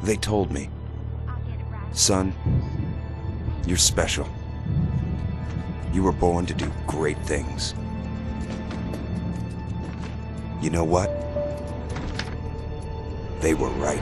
They told me, son, you're special. You were born to do great things. You know what? They were right.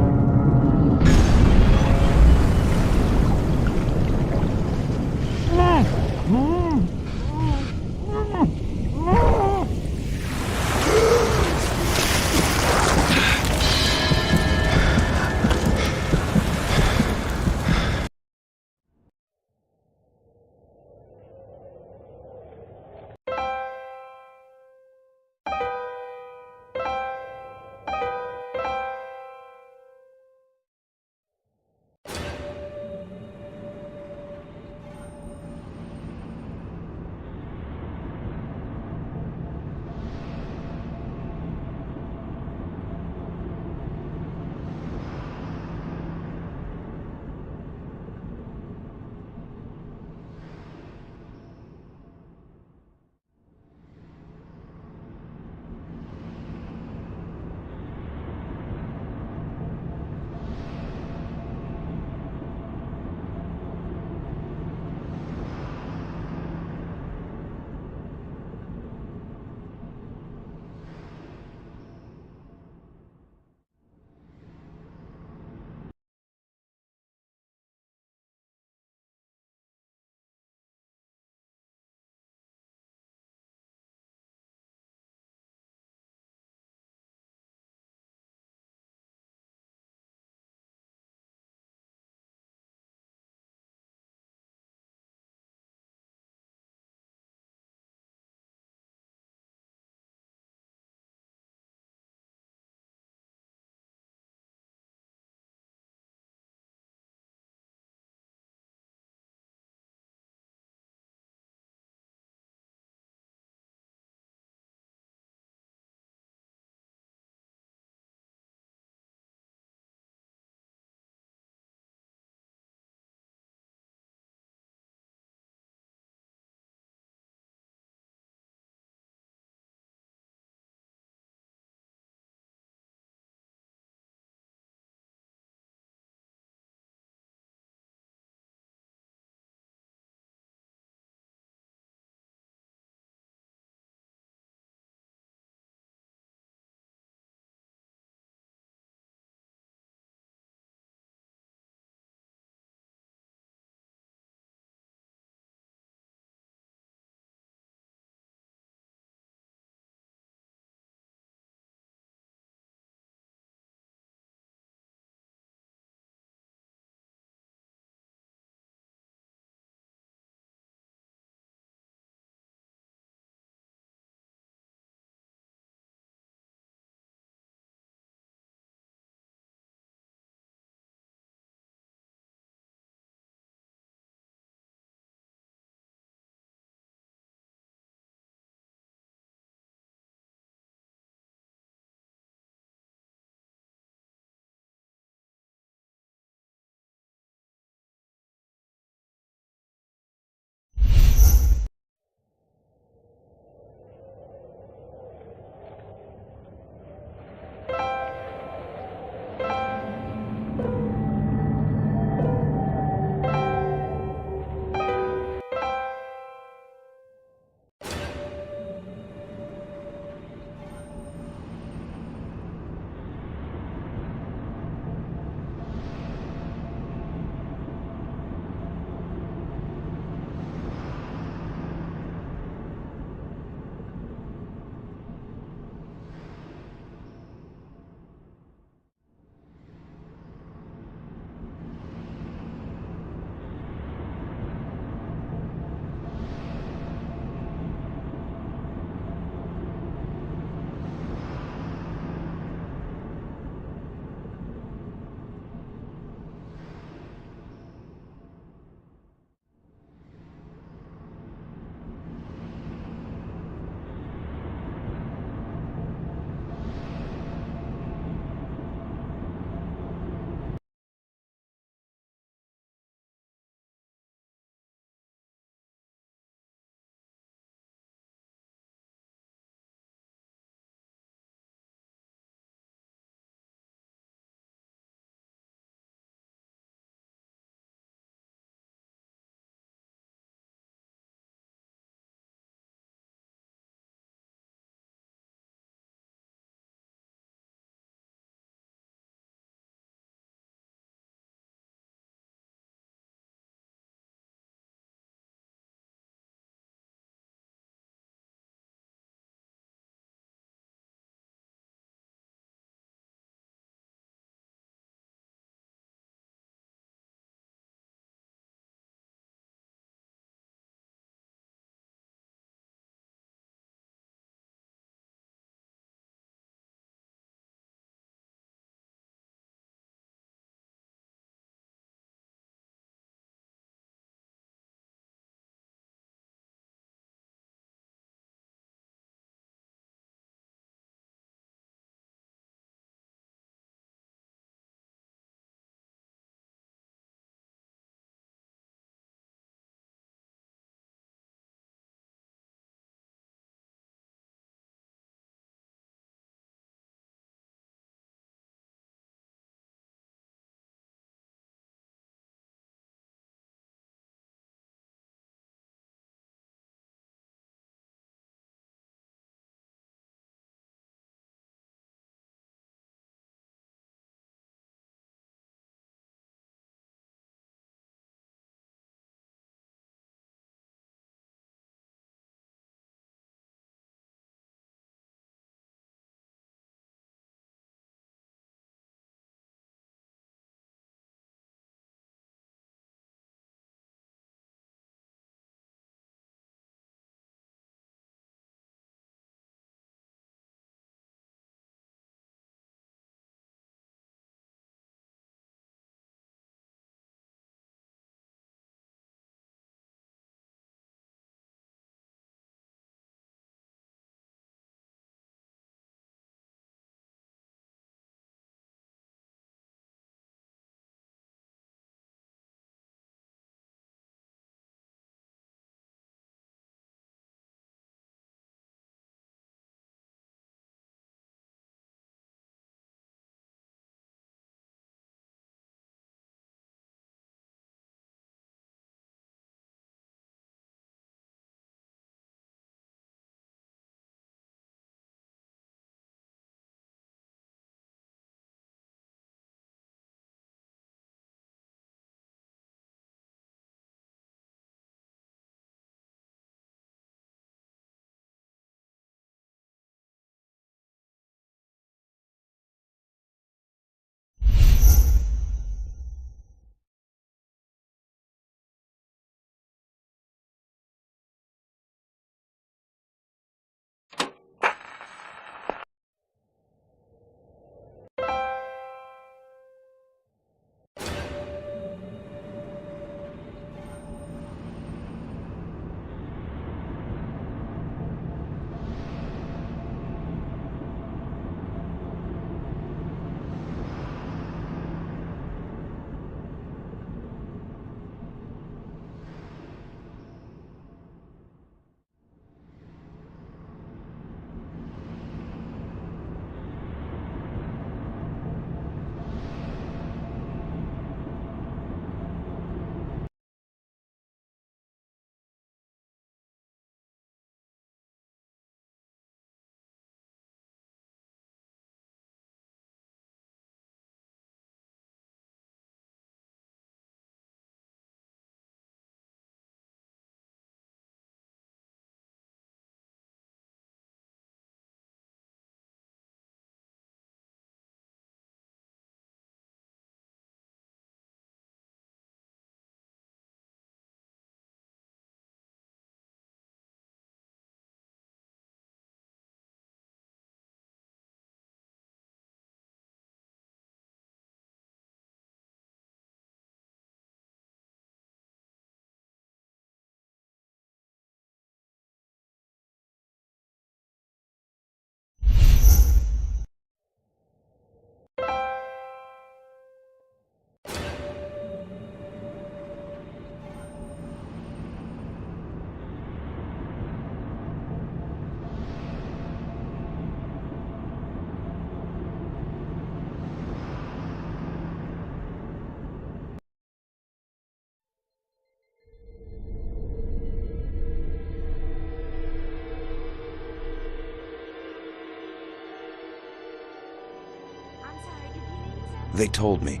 They told me,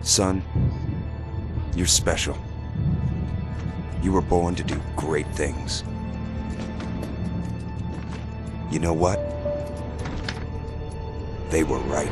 son, you're special. You were born to do great things. You know what? They were right.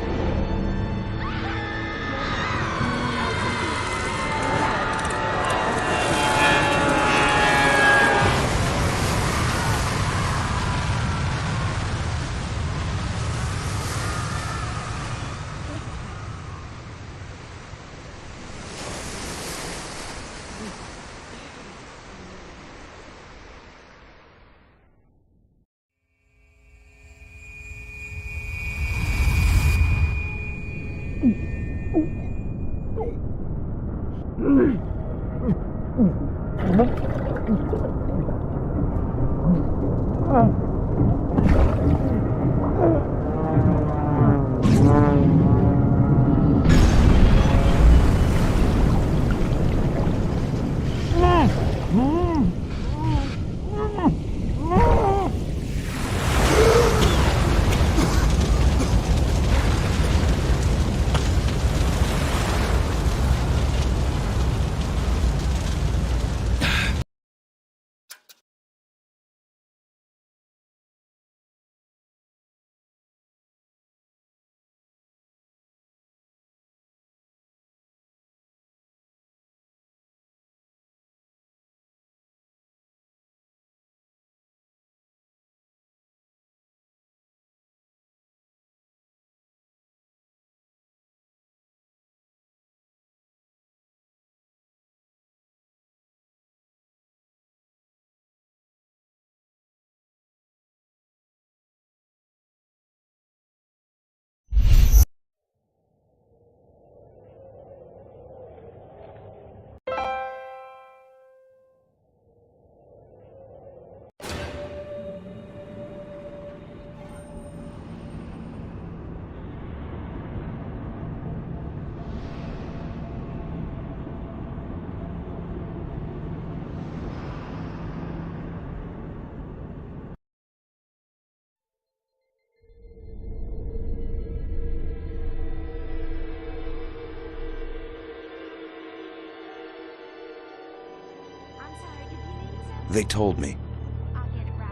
They told me,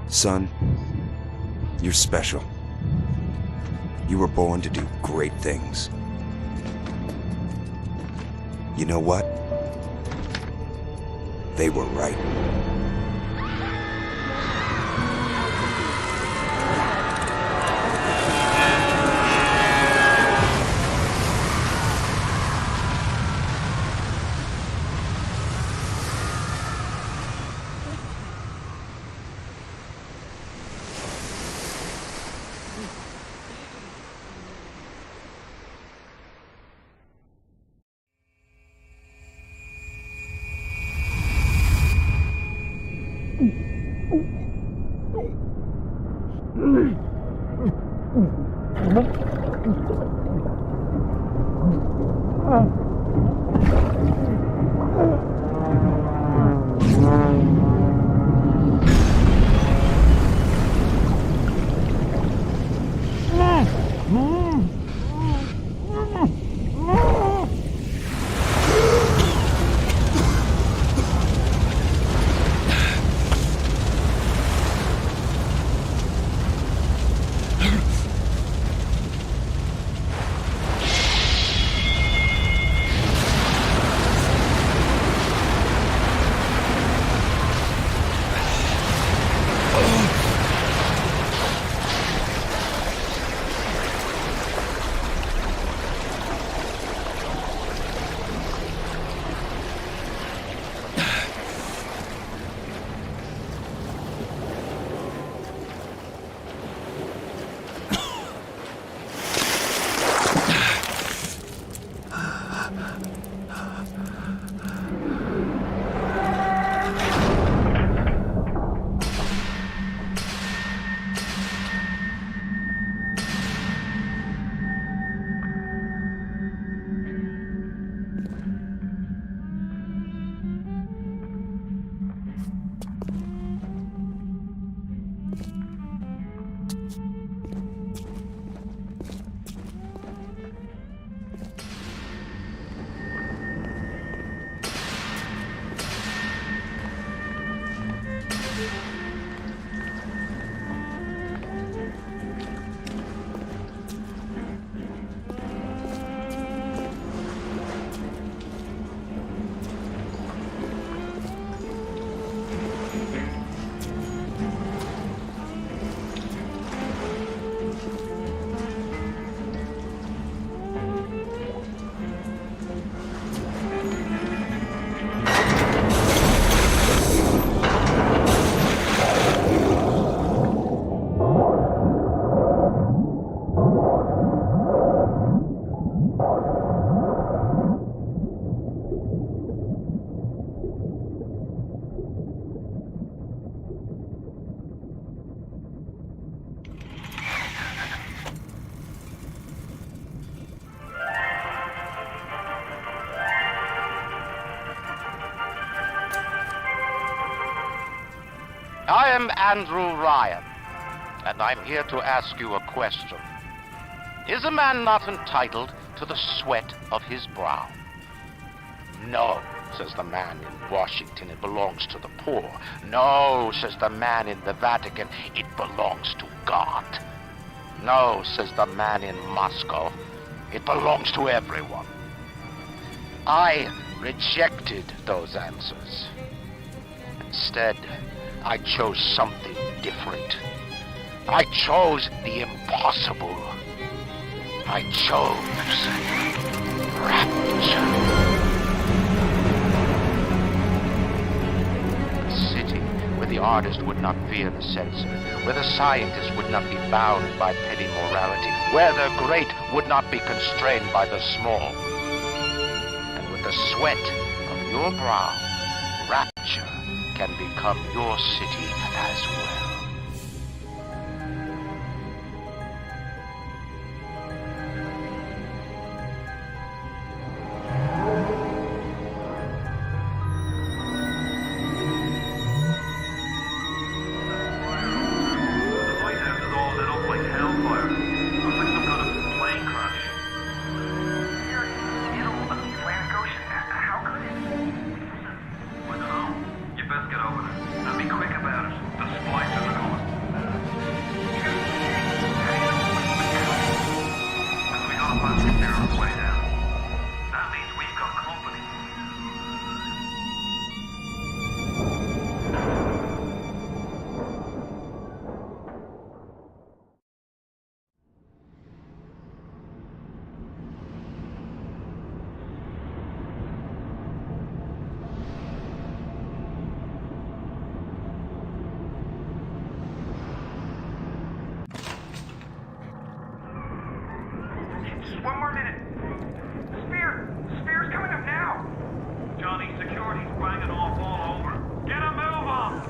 son, you're special. You were born to do great things. You know what? They were right. I am Andrew Ryan, and I'm here to ask you a question. Is a man not entitled to the sweat of his brow? No, says the man in Washington, it belongs to the poor. No, says the man in the Vatican, it belongs to God. No, says the man in Moscow, it belongs to everyone. I rejected those answers. Instead, I chose something different. I chose the impossible. I chose rapture. A city where the artist would not fear the censor, where the scientist would not be bound by petty morality, where the great would not be constrained by the small. And with the sweat of your brow, rapture can become your city as well. One more minute. Spear's coming up now. Johnny, security's banging off all over. Get a move on.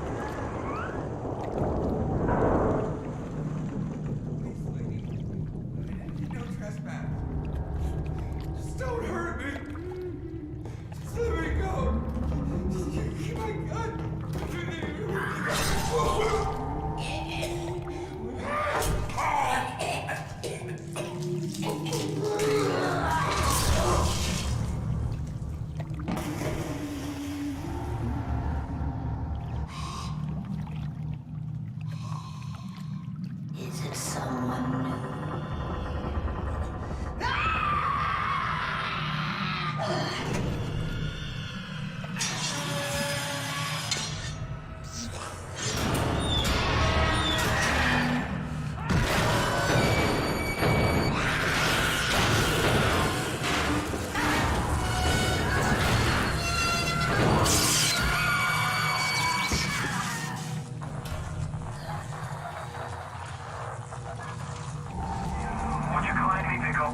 Please, lady. No trespass. Just don't hurt me. Just let me go. My gun. Is it someone new?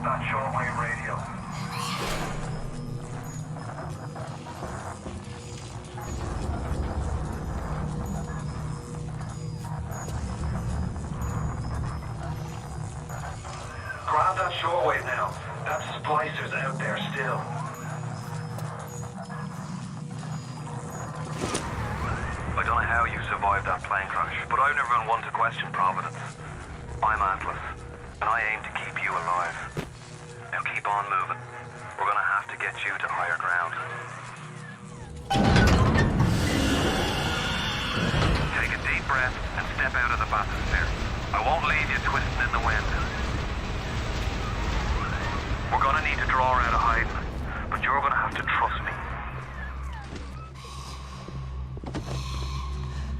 That shortwave radio. Grab that shortwave now. That splicer's out there still. I don't know how you survived that plane crash, but I've never been one to question Providence. I'm Atlas, and I aim to keep you alive. Now keep on moving. We're gonna have to get you to higher ground. Take a deep breath and step out of the bathysphere. I won't leave you twisting in the wind. We're gonna need to draw out of hiding, but you're gonna have to trust me.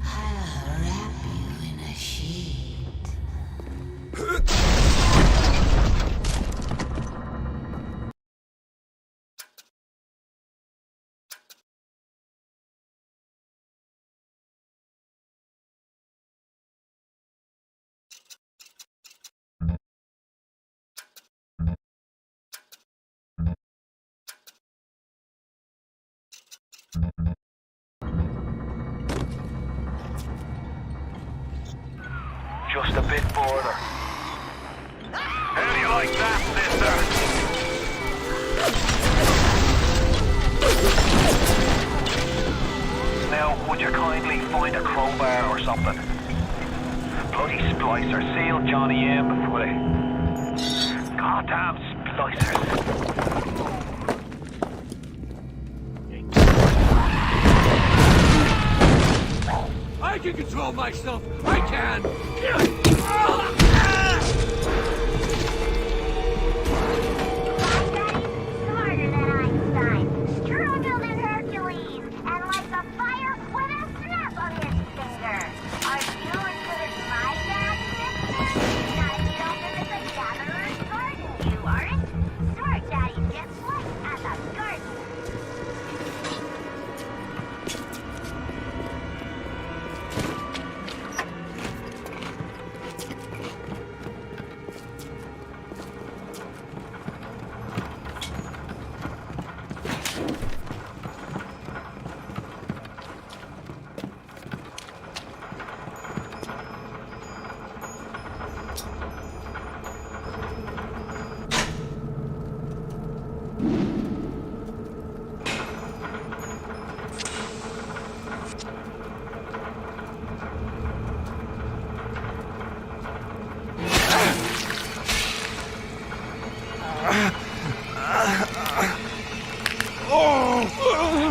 I'll wrap you in a sheet. Just a bit further. How do you like that, sister? Now, would you kindly find find a crowbar or something. Bloody splicer sealed Johnny in before they... Goddamn splicers. I can control myself! I can! Smarter than Einstein. Stronger than Hercules. And like a fire with a snap on his finger. Are you as good as my dad, sister? Not if you don't visit the gatherer's garden, you aren't. Smart daddy just like at the garden.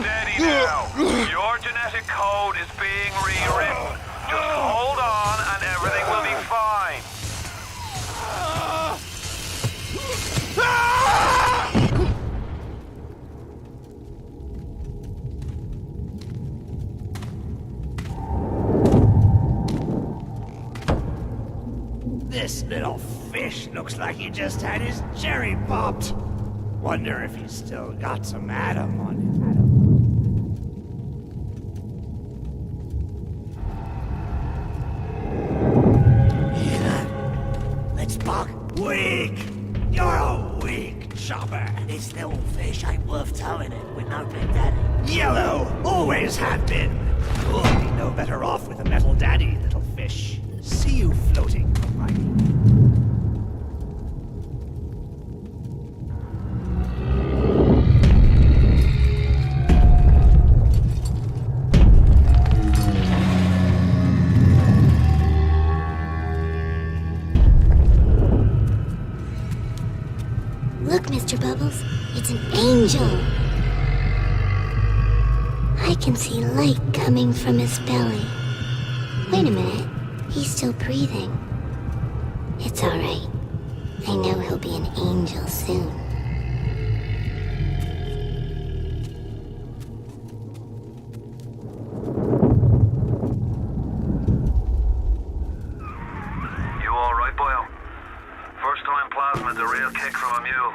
Steady now. Your genetic code is being rewritten. Just hold on and everything will be fine. This little fish looks like he just had his cherry popped. Wonder if he's still got some Adam on him. Let's buck. Weak! You're a weak chopper. This little fish ain't worth towing it with no big daddy. Yellow! Always have been. You'll be no better off with a metal daddy, little fish. See you floating, right? Look, Mr. Bubbles, it's an angel. I can see light coming from his belly. Wait a minute, he's still breathing. It's all right. I know he'll be an angel soon. You alright, Boyle? First time plasmid's a real kick from a mule.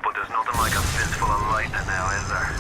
But there's nothing like a fistful of lightning now, is there?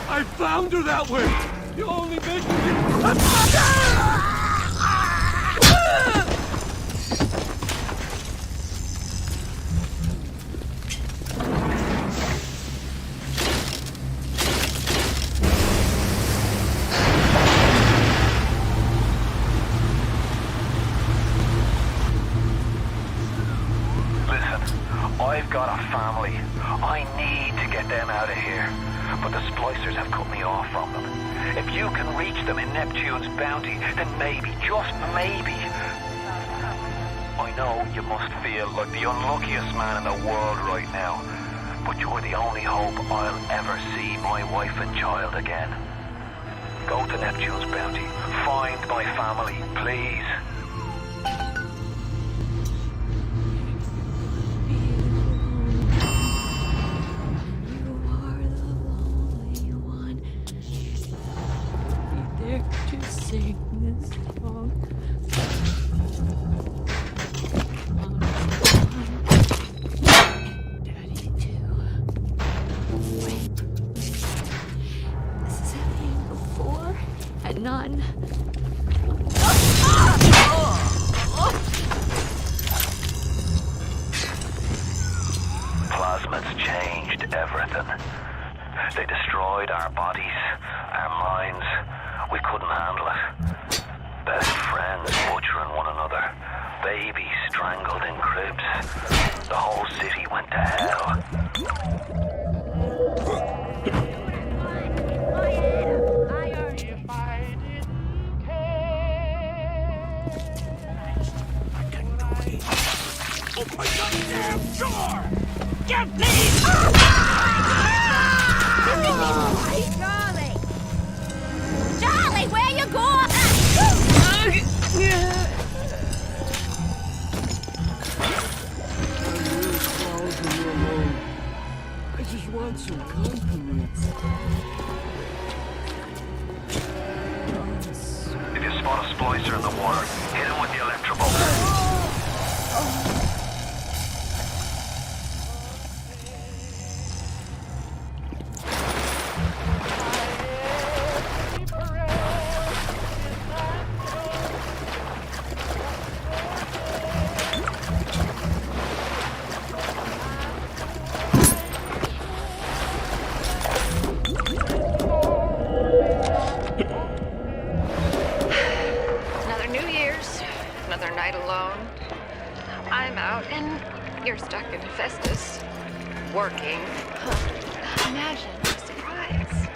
I found her that way! You only make me... I've got a family. I need to get them out of here. But the splicers have come cut me off from them. If you can reach them in Neptune's bounty, then maybe, just maybe... I know you must feel like the unluckiest man in the world right now, but you're the only hope I'll ever see my wife and child again. Go to Neptune's bounty. Find my family, please. You are the lonely one. Be there to sing this song. Daddy too. Wait. This has happened before and none. Plasmids changed everything. They destroyed our bodies, our minds. We couldn't handle it. Best friends butchering one another. Babies strangled in cribs. The whole city went to hell. Open my goddamn door! Get these! Charlie! Charlie, where you going? I just want some compliments. If you spot a splicer in the water, hit him with the electrical. Another New Year's, another night alone. I'm out and you're stuck in Festus, working. Imagine the surprise.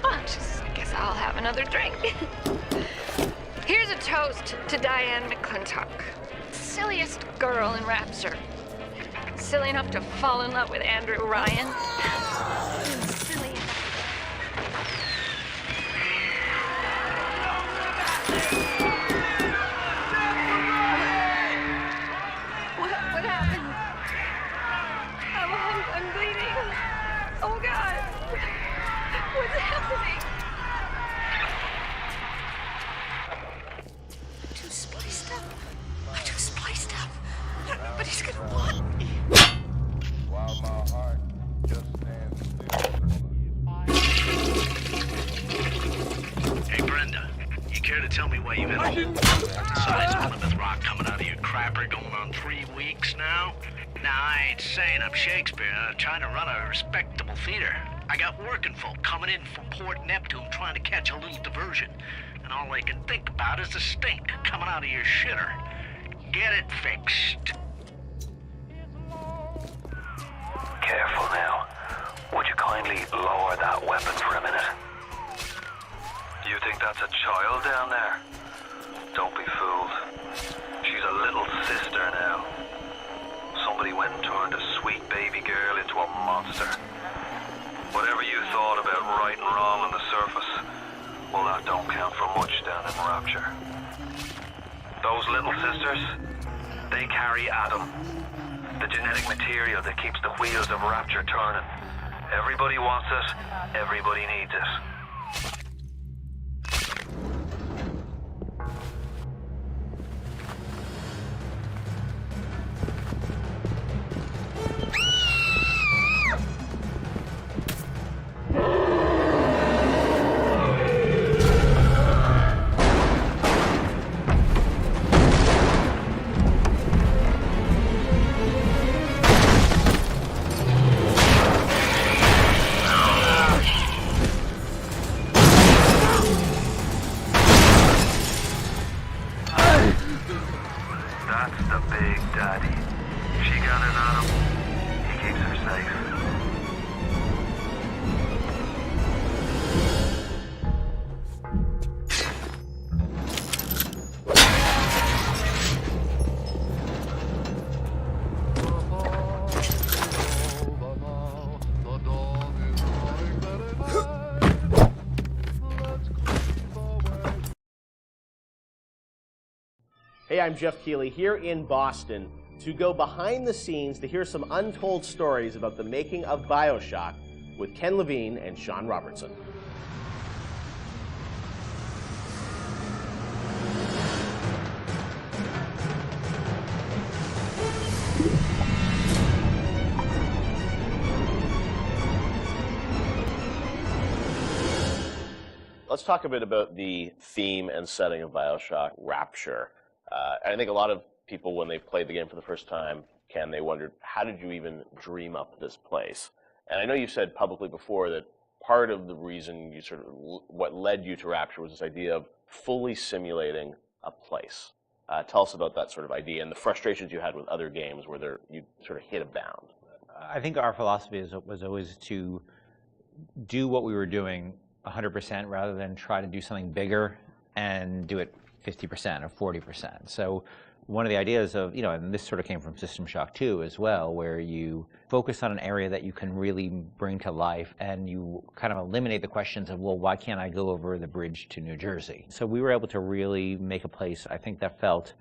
I guess I'll have another drink. Here's a toast to Diane McClintock, silliest girl in Rapture. Silly enough to fall in love with Andrew Ryan. Silly enough. What happened? I'm bleeding. Oh God. What's happening? I'm too spliced up. Nobody's gonna want me. While my heart just stands still. Hey, Brenda, you care to tell me why you have a size Plymouth Rock coming out of your crapper going on 3 weeks now? Now, I ain't saying I'm Shakespeare. I'm trying to run a respectable theater. I got working folk coming in from Port Neptune trying to catch a little diversion. And all they can think about is the stink coming out of your shitter. Get it fixed. Careful now. Would you kindly lower that weapon for a minute? You think that's a child down there? Don't be fooled. She's a little sister now. Somebody went and turned a sweet baby girl into a monster. Whatever you thought about right and wrong on the surface, well, that don't count for much down in Rapture. Those little sisters, they carry Adam, the genetic material that keeps the wheels of Rapture turning. Everybody wants it, everybody needs it. Hey, I'm Jeff Keighley here in Boston to go behind the scenes to hear some untold stories about the making of Bioshock with Ken Levine and Sean Robertson. Let's talk a bit about the theme and setting of Bioshock, Rapture. I think a lot of people, when they played the game for the first time, Ken, they wondered, how did you even dream up this place? And I know you've said publicly before that part of the reason you sort of, what led you to Rapture was this idea of fully simulating a place. Tell us about that sort of idea and the frustrations you had with other games where you sort of hit a bound. I think our philosophy was always to do what we were doing 100% rather than try to do something bigger and do it 50% or 40%. So one of the ideas of, and this sort of came from System Shock 2 as well, where you focus on an area that you can really bring to life and you kind of eliminate the questions of, well, why can't I go over the bridge to New Jersey? So we were able to really make a place, I think, that felt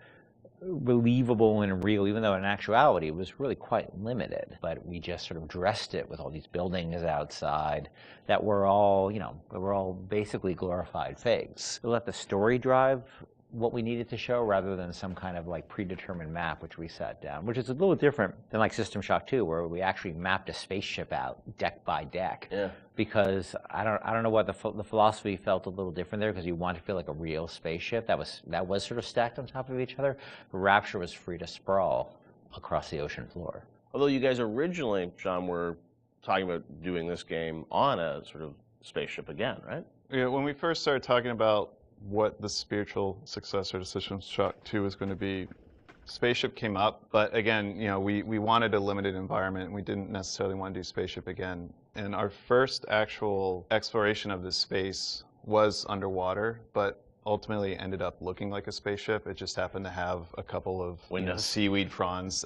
believable and real, even though in actuality it was really quite limited. But we just sort of dressed it with all these buildings outside that were all, were all basically glorified fakes. We let the story drive what we needed to show rather than some kind of like predetermined map which we set down, which is a little different than like System Shock 2, where we actually mapped a spaceship out deck by deck. Yeah. Because I don't know what the philosophy felt a little different there, because you want to feel like a real spaceship that was sort of stacked on top of each other. Rapture was free to sprawl across the ocean floor. Although you guys originally, Sean, were talking about doing this game on a sort of spaceship again, right? Yeah, when we first started talking about what the spiritual successor to System Shock 2 was going to be, Spaceship came up, but again, we wanted a limited environment, and we didn't necessarily want to do Spaceship again. And our first actual exploration of this space was underwater, but ultimately ended up looking like a spaceship. It just happened to have a couple of seaweed fronds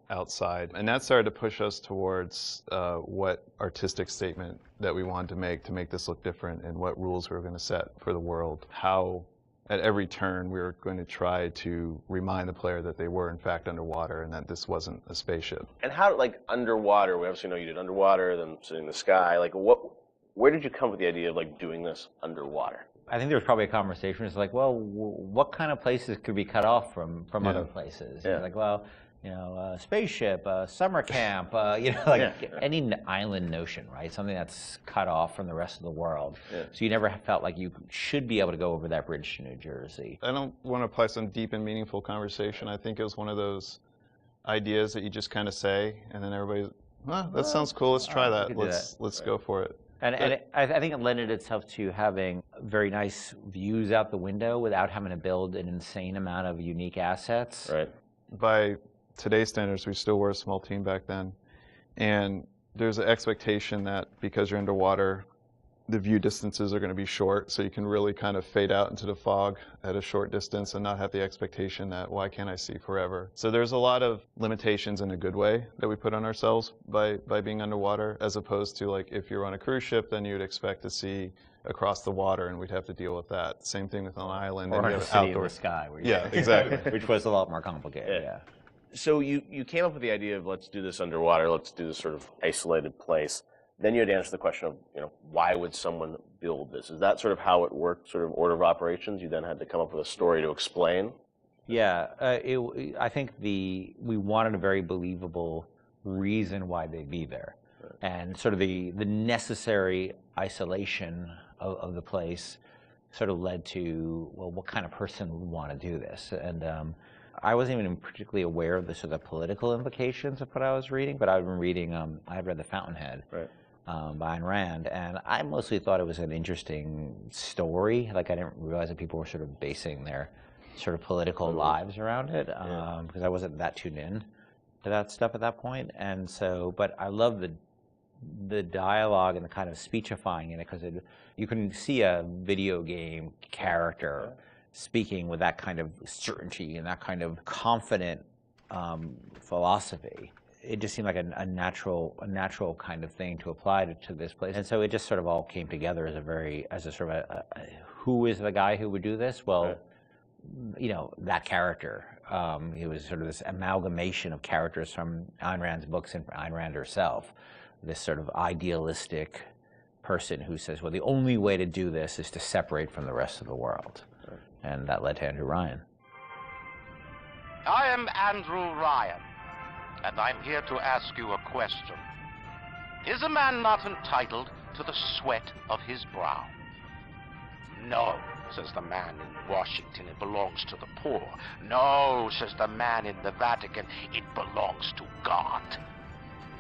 outside. And that started to push us towards what artistic statement that we wanted to make this look different, and what rules we were going to set for the world. How at every turn we were going to try to remind the player that they were in fact underwater and that this wasn't a spaceship. And how, like, underwater, we obviously know you did underwater, then sitting in the sky, like where did you come with the idea of like doing this underwater? I think there was probably a conversation. It's like, well, what kind of places could be cut off from other places? Yeah. Like, well, spaceship, summer camp, any island notion, right? Something that's cut off from the rest of the world. Yeah. So you never felt like you should be able to go over that bridge to New Jersey. I don't want to apply some deep and meaningful conversation. I think it was one of those ideas that you just kind of say, and then everybody's, that sounds cool. Let's try that. Let's go for it. And I think it lended itself to having very nice views out the window without having to build an insane amount of unique assets. Right. By today's standards, we still were a small team back then. And there's an expectation that because you're underwater, the view distances are going to be short, so you can really kind of fade out into the fog at a short distance and not have the expectation that, why can't I see forever? So there's a lot of limitations in a good way that we put on ourselves by being underwater, as opposed to, like, if you're on a cruise ship, then you'd expect to see across the water, and we'd have to deal with that. Same thing with an island. Or and a city in the sky. Yeah, exactly. Which was a lot more complicated, yeah. So you came up with the idea of, let's do this underwater, let's do this sort of isolated place. Then you had to answer the question of, why would someone build this? Is that sort of how it worked, sort of order of operations? You then had to come up with a story to explain? Yeah, I think we wanted a very believable reason why they'd be there. Right. And sort of the necessary isolation of the place sort of led to, well, what kind of person would want to do this? And I wasn't even particularly aware of the sort of political implications of what I was reading, but I've been reading, I had read The Fountainhead. Right. By Ayn Rand, and I mostly thought it was an interesting story. Like, I didn't realize that people were sort of basing their sort of political lives around it, because I wasn't that tuned in to that stuff at that point. And so, but I love the dialogue and the kind of speechifying in it, because you can see a video game character speaking with that kind of certainty and that kind of confident philosophy. It just seemed like a natural kind of thing to apply to this place. And so it just sort of all came together as a sort of who is the guy who would do this? Well, that character. It was sort of this amalgamation of characters from Ayn Rand's books and Ayn Rand herself. This sort of idealistic person who says, well, the only way to do this is to separate from the rest of the world. Right. And that led to Andrew Ryan. I am Andrew Ryan, and I'm here to ask you a question. Is a man not entitled to the sweat of his brow? No, says the man in Washington, it belongs to the poor. No, says the man in the Vatican, it belongs to God.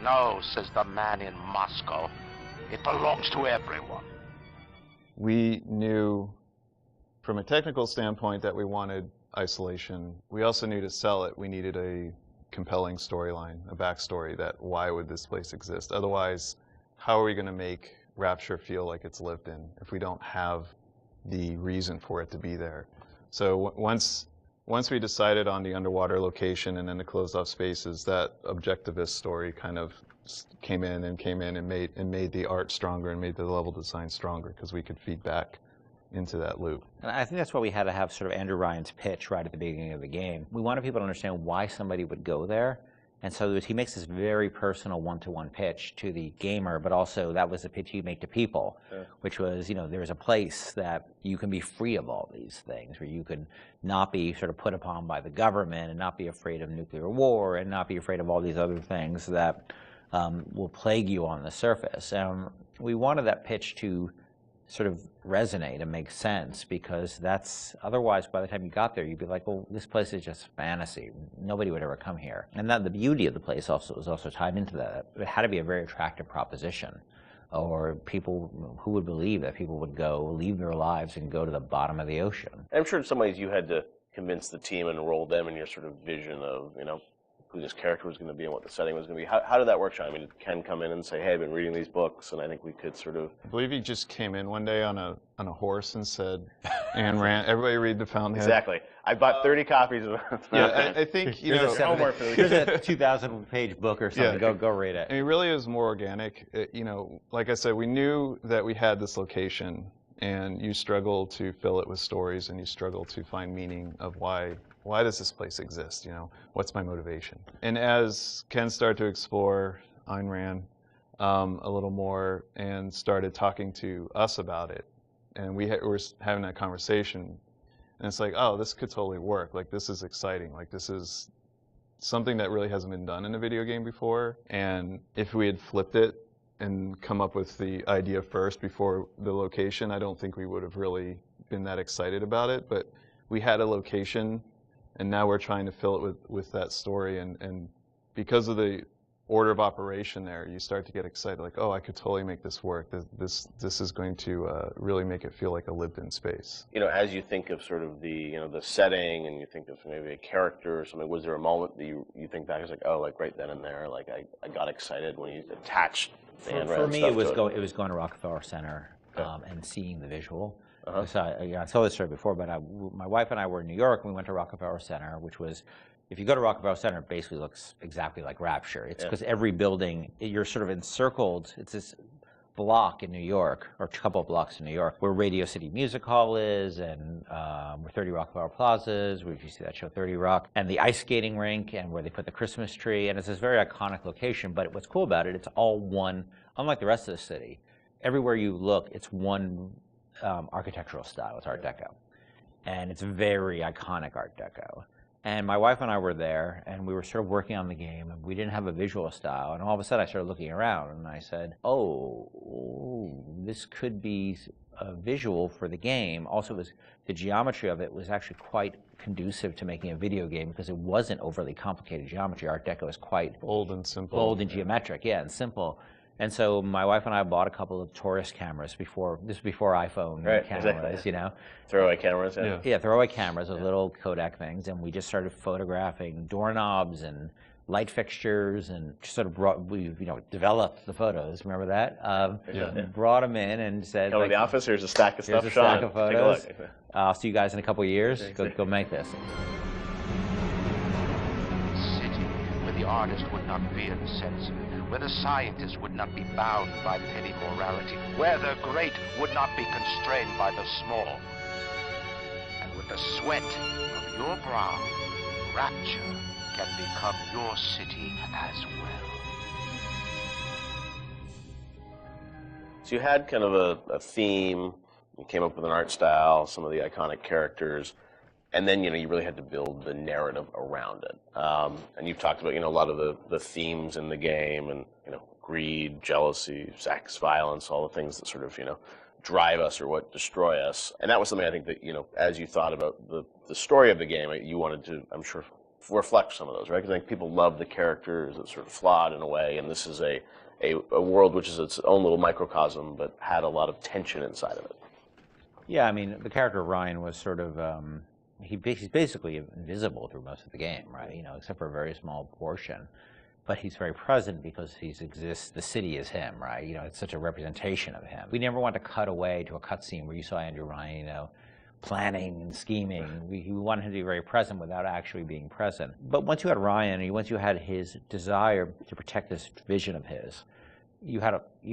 No, says the man in Moscow, it belongs to everyone. We knew from a technical standpoint that we wanted isolation. We also knew to sell it, we needed a compelling storyline, a backstory that why would this place exist? Otherwise, how are we going to make Rapture feel like it's lived in if we don't have the reason for it to be there? So once we decided on the underwater location and then the closed off spaces, that objectivist story kind of came in and made the art stronger and made the level design stronger because we could feed back into that loop. And I think that's why we had to have sort of Andrew Ryan's pitch right at the beginning of the game. We wanted people to understand why somebody would go there. And so he makes this very personal one-to-one pitch to the gamer, but also that was the pitch you make to people, which was, there's a place that you can be free of all these things, where you can not be sort of put upon by the government and not be afraid of nuclear war and not be afraid of all these other things that will plague you on the surface. We wanted that pitch to sort of resonate and make sense, because that's, otherwise by the time you got there you'd be like, well, this place is just fantasy, nobody would ever come here. And that the beauty of the place also was also tied into that. It had to be a very attractive proposition, or people who would believe that people would go leave their lives and go to the bottom of the ocean. I'm sure in some ways you had to convince the team and enroll them in your sort of vision of who this character was going to be and what the setting was going to be. How did that work, Sean? I mean, did Ken come in and say, hey, I've been reading these books, and I think we could sort of... I believe he just came in one day on a horse and said, Ayn Rand, everybody read The Fountainhead. Exactly. I bought 30 copies of it. Yeah, I think, here's a 2,000-page book or something. Yeah. Go read it. And it really is more organic. Like I said, we knew that we had this location, and you struggle to fill it with stories, and you struggle to find meaning of why does this place exist? What's my motivation? And as Ken started to explore Ayn Rand a little more and started talking to us about it, and we were having that conversation, and it's like, oh, this could totally work. Like, this is exciting. Like, this is something that really hasn't been done in a video game before. And if we had flipped it and come up with the idea first before the location, I don't think we would have really been that excited about it. But we had a location, and now we're trying to fill it with that story, and because of the order of operation there, you start to get excited, like, oh, I could totally make this work. This is going to really make it feel like a lived-in space. As you think of sort of the the setting, and you think of maybe a character or something, was there a moment that you think back as like, oh, like right then and there, like I got excited when you attached the Ayn Rand for me, it was going to Rockefeller Center and seeing the visual. So I told this story before, but my wife and I were in New York, and we went to Rockefeller Center, which was, if you go to Rockefeller Center, it basically looks exactly like Rapture. It's because every building, you're sort of encircled. It's this block in New York, or a couple of blocks in New York, where Radio City Music Hall is, and where 30 Rockefeller Plazas, where you see that show 30 Rock, and the ice skating rink, and where they put the Christmas tree, and it's this very iconic location. But what's cool about it, it's all one, unlike the rest of the city. Everywhere you look, it's one architectural style. It's Art Deco, and it's very iconic Art Deco. And my wife and I were there, and we were sort of working on the game, and we didn't have a visual style. And all of a sudden, I started looking around, and I said, oh, this could be a visual for the game. Also, the geometry of it was actually quite conducive to making a video game, because it wasn't overly complicated geometry. Art Deco is quite bold and simple. Bold and geometric, and simple. And so my wife and I bought a couple of tourist cameras before iPhone cameras, exactly. Throwaway cameras, yeah, throwaway cameras, those little Kodak things, and we just started photographing doorknobs and light fixtures, and just sort of developed the photos. Remember that? Brought them in and said, come to the office, here's a stack of stuff, here's a stack of photos. I'll see you guys in a couple of years. Go make this. City where the artist would not fear the censor, where the scientist would not be bound by petty morality, where the great would not be constrained by the small, and with the sweat of your brow, Rapture can become your city as well. So you had kind of a theme, you came up with an art style, some of the iconic characters, and then, you really had to build the narrative around it. And you've talked about, a lot of the themes in the game and, greed, jealousy, sex, violence, all the things that sort of, drive us or what destroy us. And that was something I think that, as you thought about the story of the game, you wanted to, I'm sure, reflect some of those, right? Because I think people love the characters, it's sort of flawed in a way, and this is a world which is its own little microcosm, but had a lot of tension inside of it. Yeah, I mean, the character of Ryan was sort of, he's basically invisible through most of the game, right? Except for a very small portion. But he's very present because he exists, the city is him, right? It's such a representation of him. We never want to cut away to a cutscene where you saw Andrew Ryan, planning and scheming. We wanted him to be very present without actually being present. But once you had Ryan, once you had his desire to protect this vision of his, you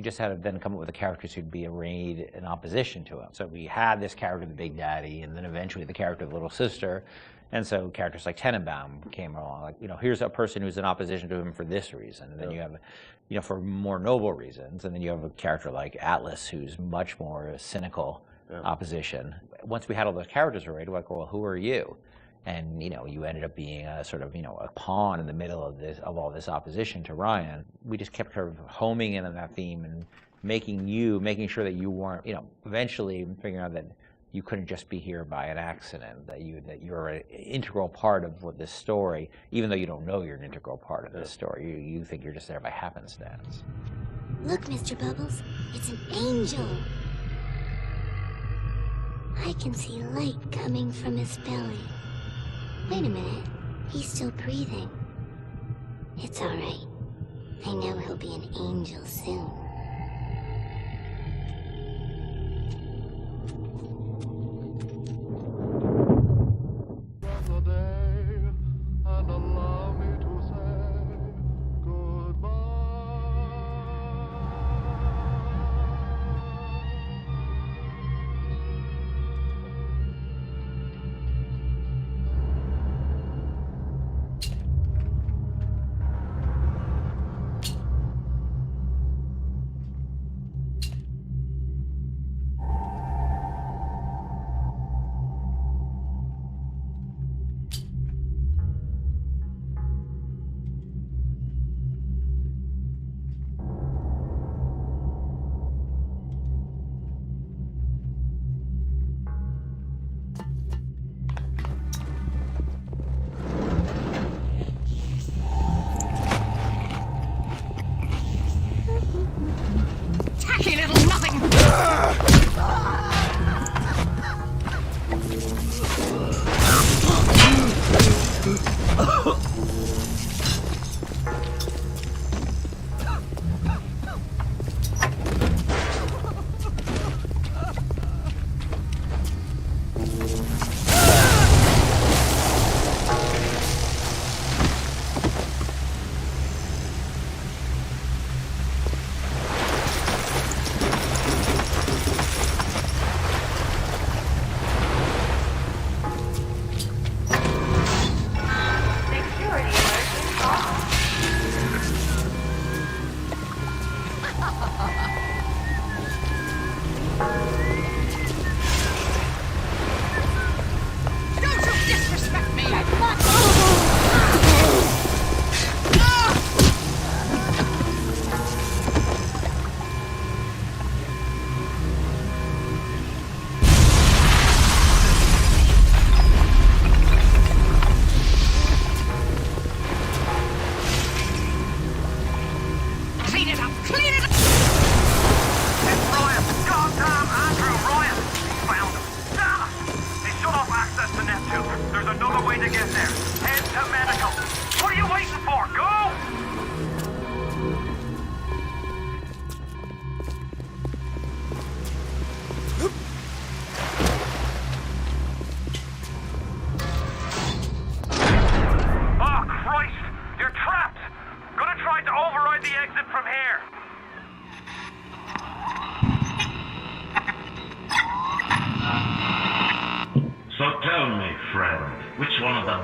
just had to then come up with the characters who'd be arrayed in opposition to him. So we had this character, the Big Daddy, and then eventually the character of the Little Sister. And so characters like Tenenbaum came along, like, here's a person who's in opposition to him for this reason. And then you have, for more noble reasons. And then you have a character like Atlas, who's much more cynical opposition. Once we had all those characters arrayed, we're like, well, who are you? And, you ended up being a sort of, a pawn in the middle of all this opposition to Ryan. We just kept sort of homing in on that theme and making sure that you weren't, eventually figuring out that you couldn't just be here by an accident, that you're an integral part of this story, even though you don't know you're an integral part of this story. You think you're just there by happenstance. Look, Mr. Bubbles, it's an angel. I can see light coming from his belly. Wait a minute, he's still breathing. It's all right. I know he'll be an angel soon.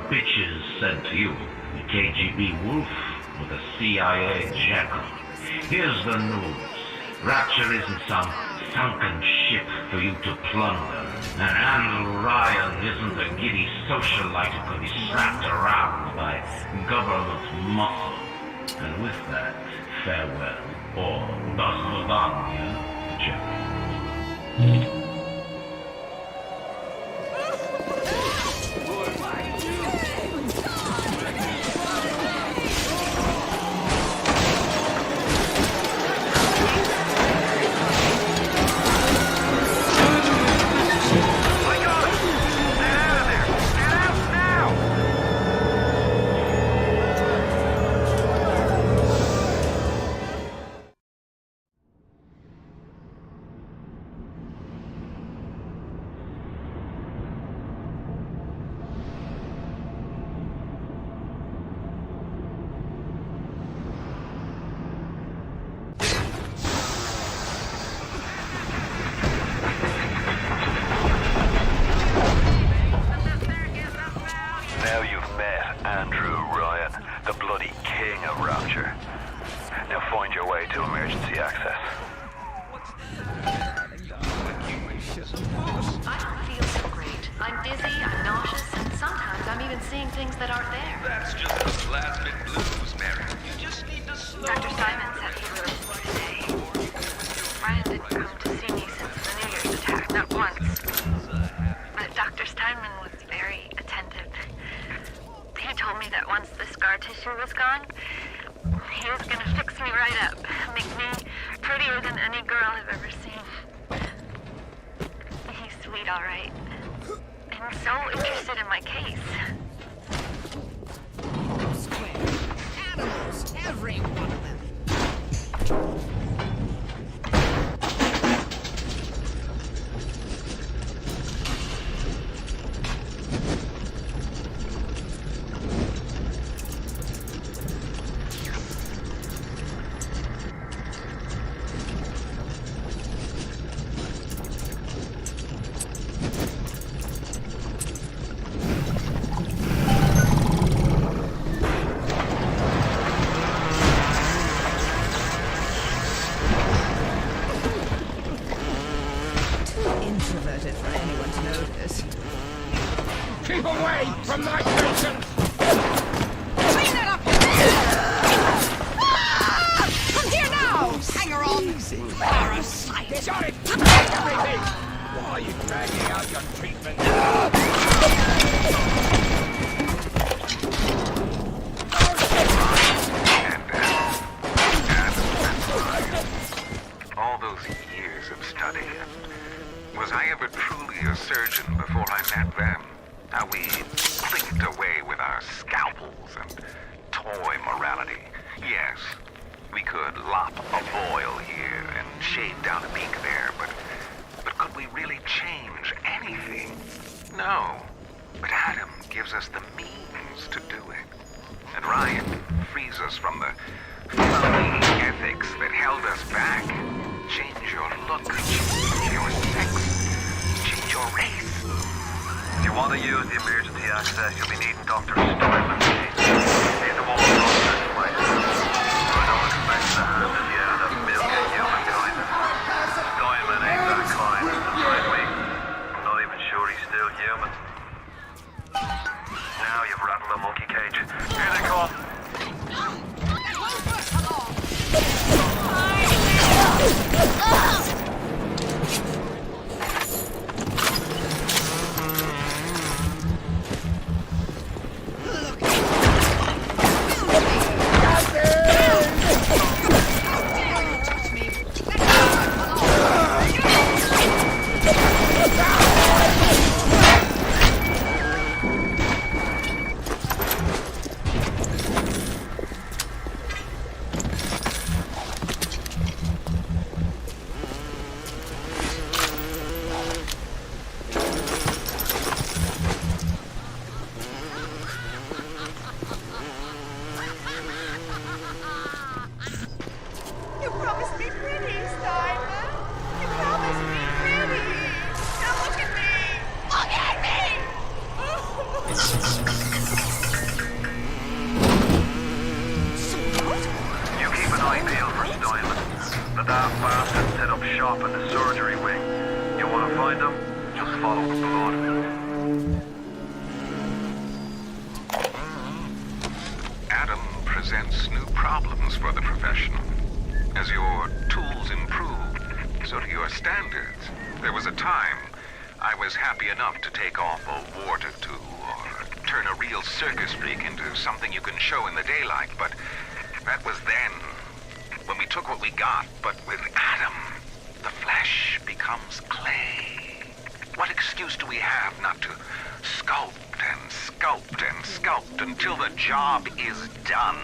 bitches sent to you. The KGB Wolf or the CIA Jackal. Here's the news. Rapture isn't some sunken ship for you to plunder. And Andrew Ryan isn't a giddy socialite who can be slapped around by government muscle. And with that, farewell, or до свидания, Jeffrey. Now you've met Andrew Ryan, the bloody king of Rapture. Now find your way to emergency access. I don't feel so great. I'm dizzy, I'm nauseous, and sometimes I'm even seeing things that aren't there. That's just the plasmid blues, Mary. You just need to slow Dr. Simon said he would today. Ryan didn't come to see me since the New Year's attack, not once. But Dr. Steinman was very attentive. He told me that once the scar tissue was gone, he was gonna fix me right up, make me prettier than any girl I've ever seen. He's sweet, all right. And so interested in my case. Square. Animals, every one of them. Introverted for anyone to notice. Keep away from my patients! Clean that up! Come here now! Hanger on! Parasite! Got it! Everything! Why are you dragging out your treatment? All those years of study. Was I ever truly a surgeon before I met them? How we clinked away with our scalpels and toy morality. Yes, we could lop a boil here and shave down a beak there, but could we really change anything? No. But Adam gives us the means to do it. And Ryan frees us from the phony ethics that held us back. Change your look, change your sex, change your race. If you want to use the emergency access, you'll be needing Dr. Steinman. He's the one who runs this place. I don't expect to hand it yet of milky humankind. Steinman ain't that kind, besides me. I'm not even sure he's still human. Now you've rattled the monkey cage. Here they come. Look find them, just follow the blood. Adam presents new problems for the professional. As your tools improve, so do your standards. There was a time I was happy enough to take off a wart or two, or turn a real circus freak into something you can show in the daylight, but that was then, when we took what we got. But with Adam, the flesh becomes clay. What excuse do we have not to sculpt and sculpt and sculpt until the job is done?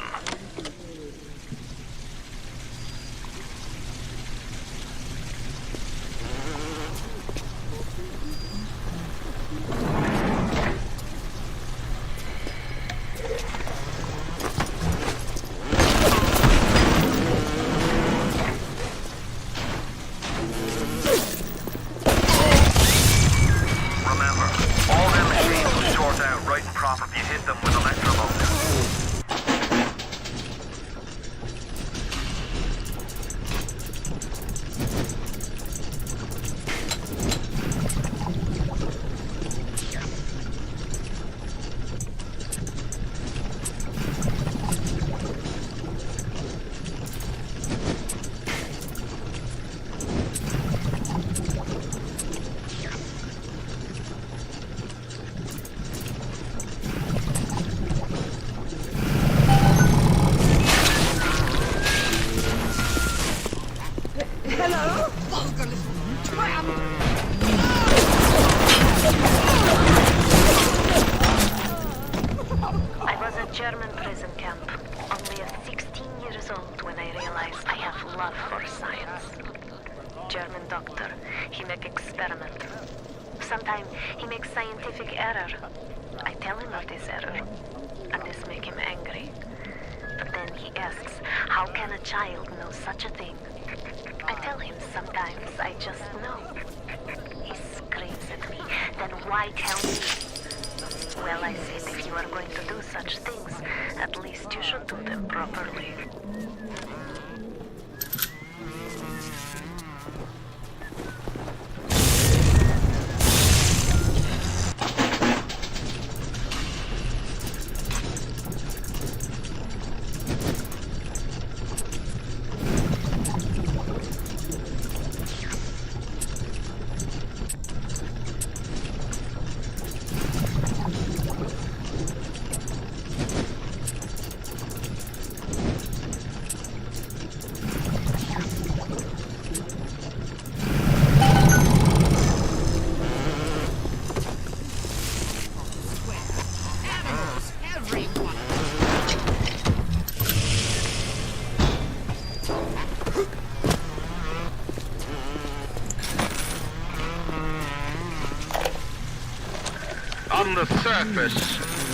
On the surface,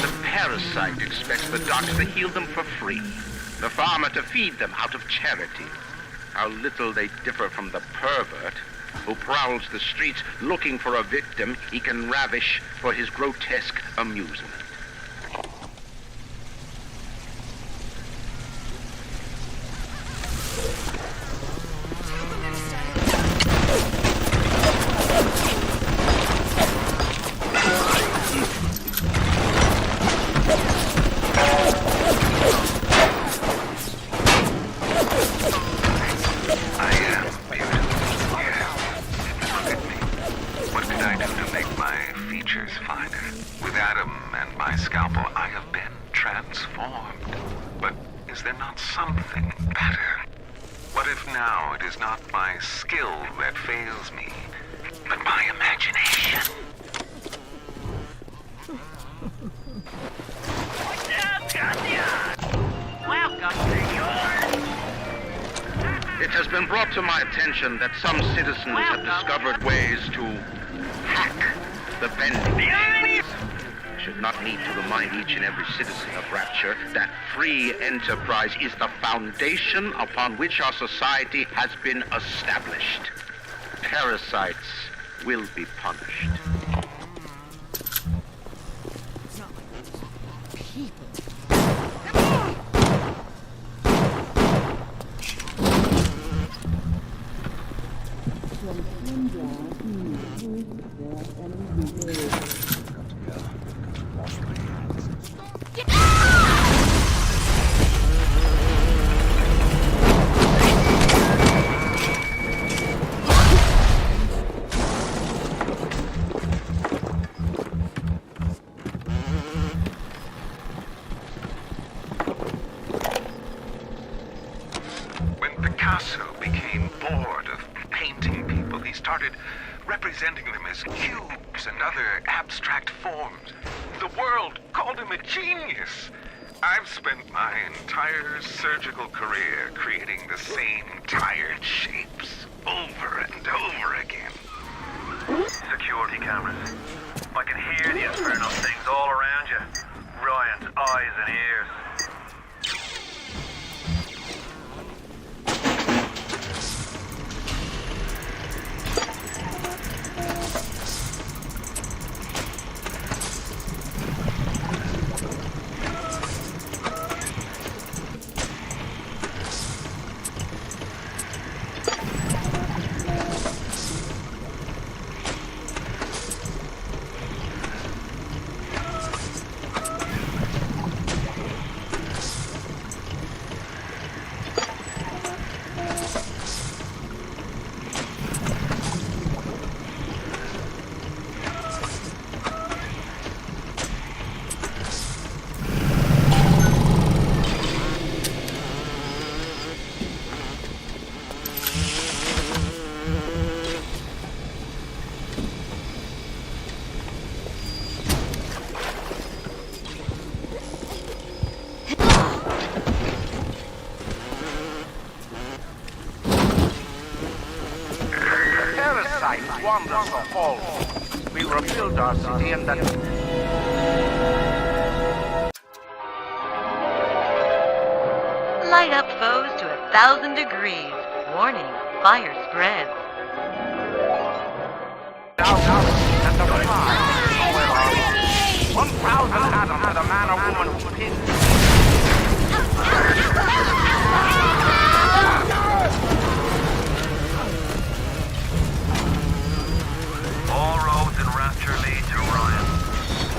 the parasite expects the doctor to heal them for free, the farmer to feed them out of charity. How little they differ from the pervert who prowls the streets looking for a victim he can ravish for his grotesque amusement. That some citizens have discovered ways to hack the vending machines. I should not need to remind each and every citizen of Rapture that free enterprise is the foundation upon which our society has been established. Parasites will be punished. When Picasso became bored of painting people, he started representing them as cubes and other abstract forms. The world called him a genius. I've spent my entire surgical career creating the same tired shapes over and over again. Security cameras. I can hear the infernal things all around you. Ryan's eyes and ears. Parasites wander the halls. We rebuild our city and then... Light up foes to 1,000 degrees. Warning, fire spreads. And the fire. Where are we? 1,000 atoms at a man or woman's pin. All roads in Rapture lead to Ryan.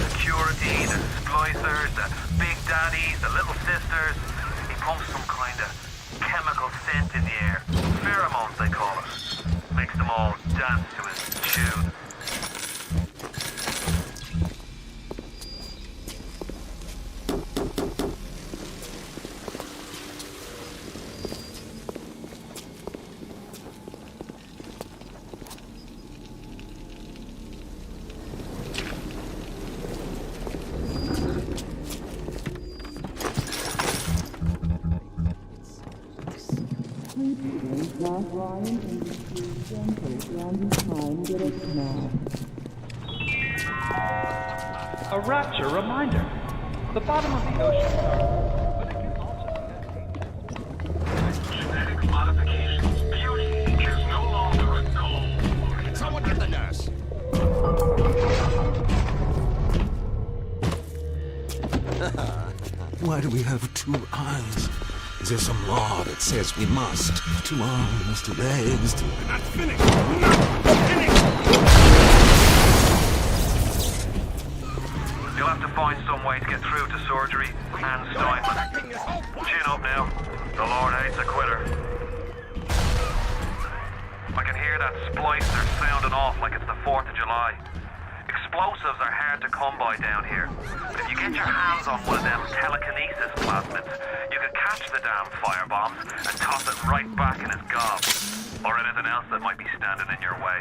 Security, the splicers, the big daddies, the little sisters. He pumps some kind of chemical scent in the air. Pheromones, they call it. Makes them all dance to his tune. A Rapture reminder. The bottom of the ocean are... but it can also Genetic modifications. Beauty is no longer a goal. Someone get the nurse. Why do we have two eyes? Is there some law that says we must? Two arms, two legs, two... We're not finished! We're not finished! You'll have to find some way to get through to surgery and Steinman. Chin up now. The Lord hates a quitter. I can hear that splicer sounding off like it's the 4th of July. Explosives are hard to come by down here. But if you get your hands on one of them telekinesis plasmids, you can catch the damn firebombs and toss it right back in his gob. Or anything else that might be standing in your way.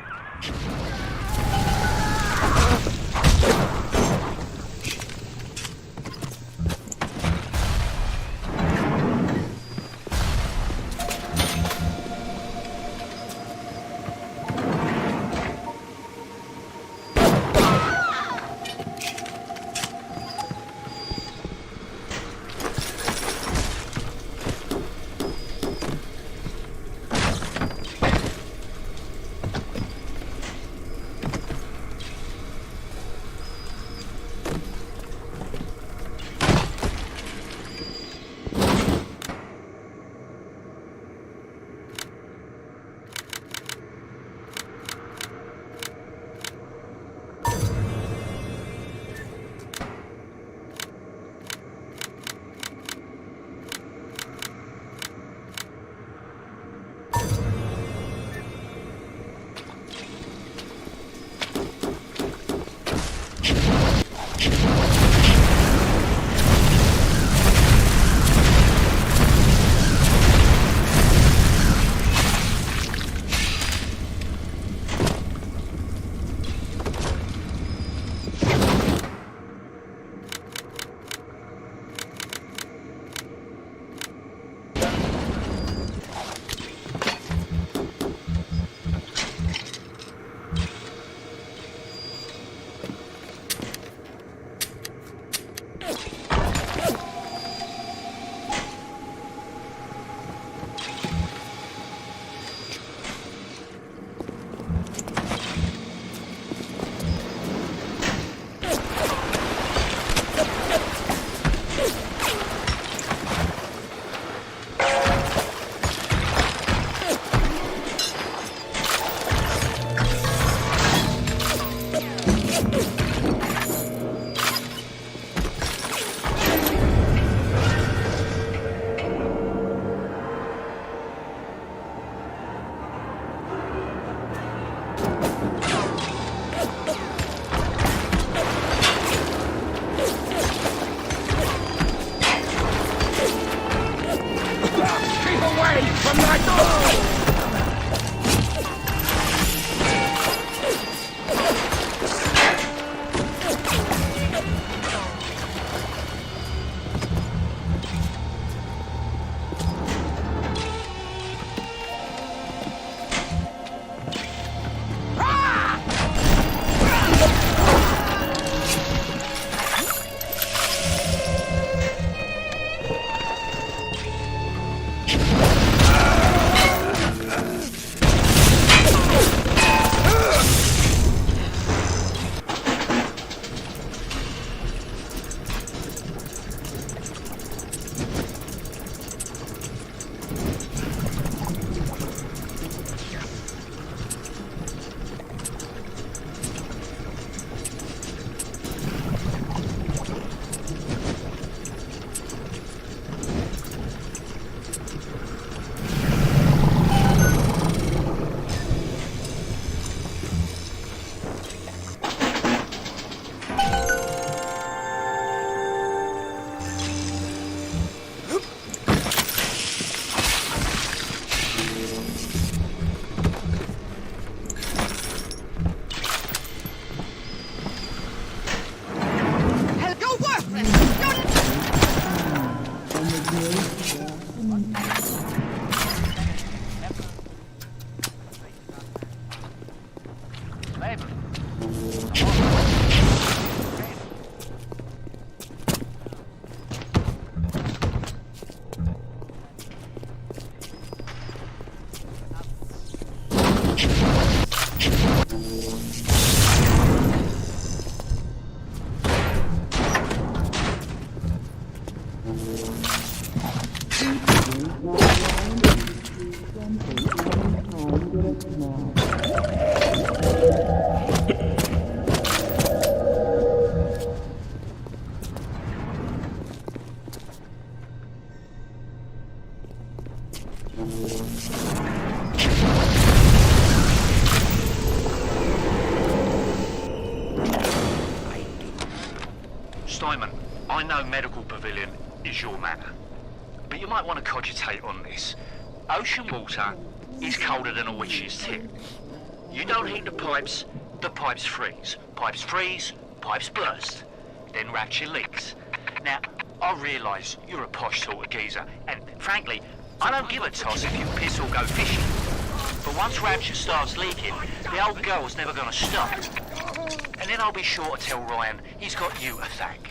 Simon, I know Medical Pavilion is your manor, but you might want to cogitate on this. Ocean water is colder than a witch's tit. You don't heat the pipes freeze. Pipes freeze, pipes burst. Then Rapture leaks. Now, I realise you're a posh sort of geezer, and frankly, I don't give a toss if you piss or go fishing. But once Rapture starts leaking, the old girl's never gonna stop. And then I'll be sure to tell Ryan he's got you to thank.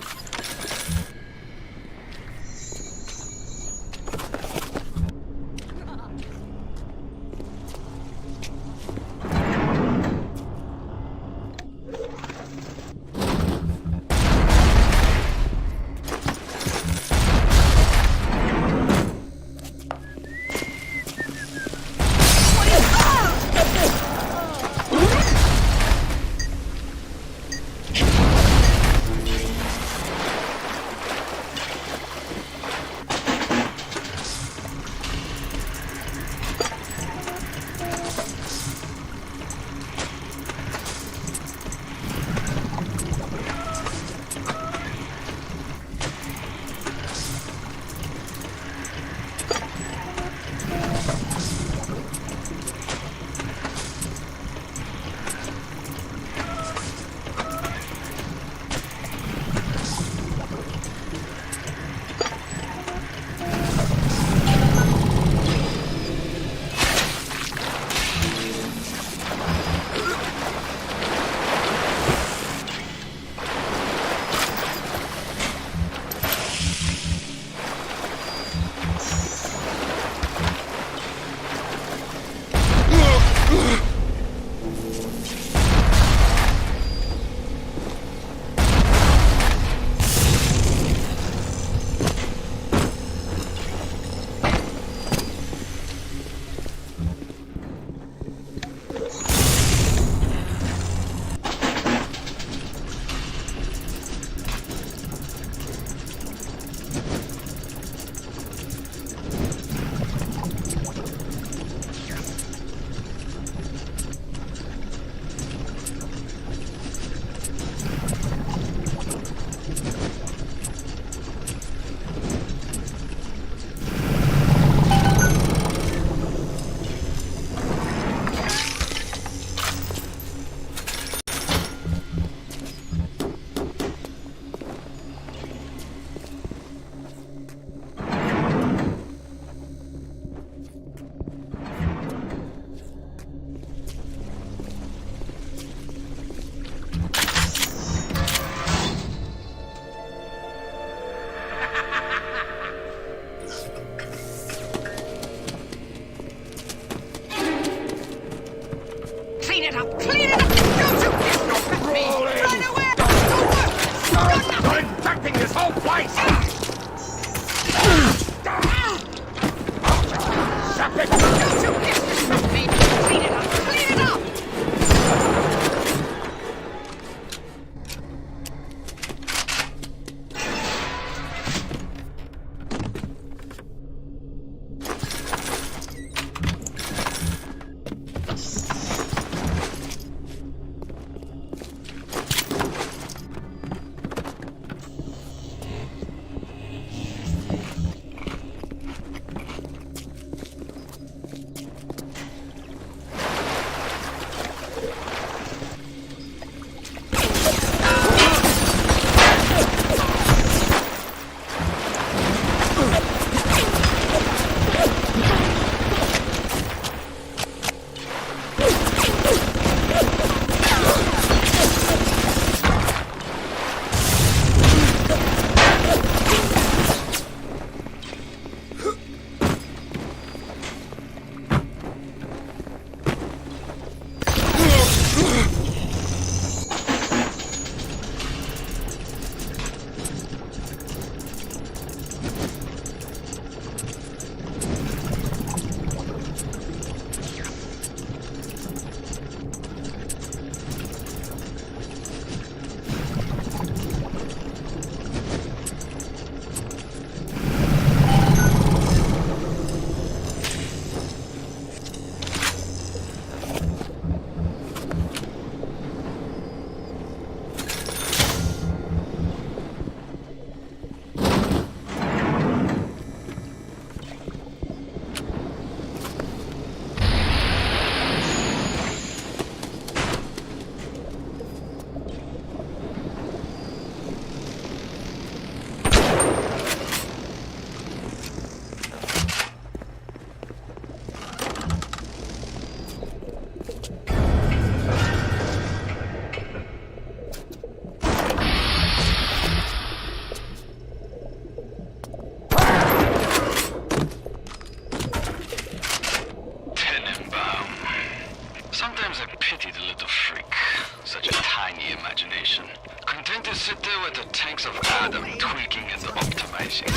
to sit there with the tanks of Adam tweaking and optimizing.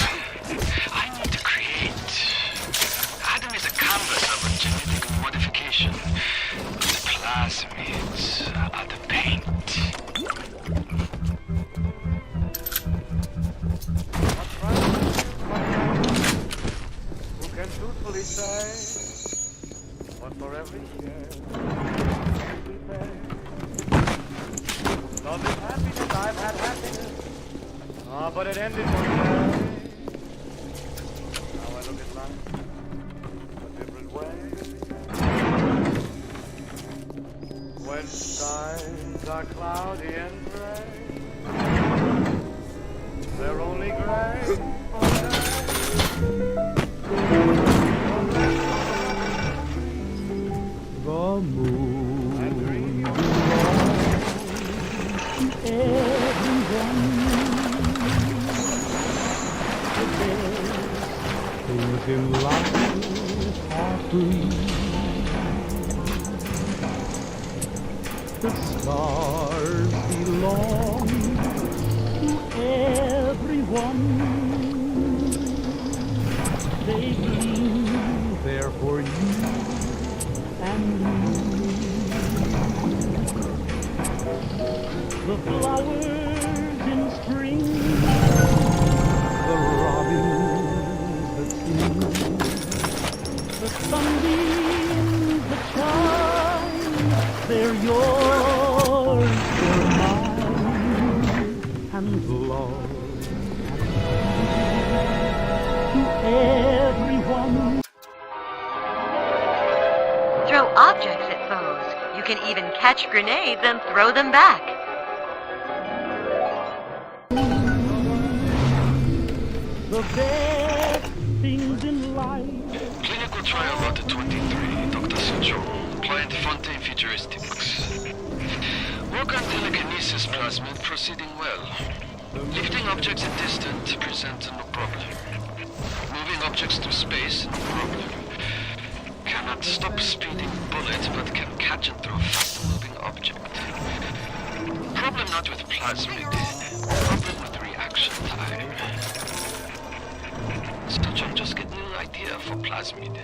I need to create. Adam is a canvas of a genetic modification. The plasmids are the paint. Who can truthfully say what for every share we pay? Love is happiness, I've had happiness. Ah, but it ended one day. Now I look at life a different way. When skies are cloudy and gray, they're only gray The moon belongs to everyone. The best things in life are free. The stars belong to everyone. They gleam there for you and me. The flowers in spring, the robins that sing, the sunbeams that shine, they're yours, they're mine, and love to everyone. Throw objects at foes. You can even catch grenades and throw them back. The best things in life. Clinical trial lot 23, Dr. Central. Client Fontaine Futuristics. Work on telekinesis plasmid proceeding well. Lifting objects at distance presents no problem. Moving objects to space, no problem. Cannot stop speeding bullets, but can catch and throw fast-moving object. Problem not with plasmid, problem with reaction time. So I'm just getting an idea for plasmid.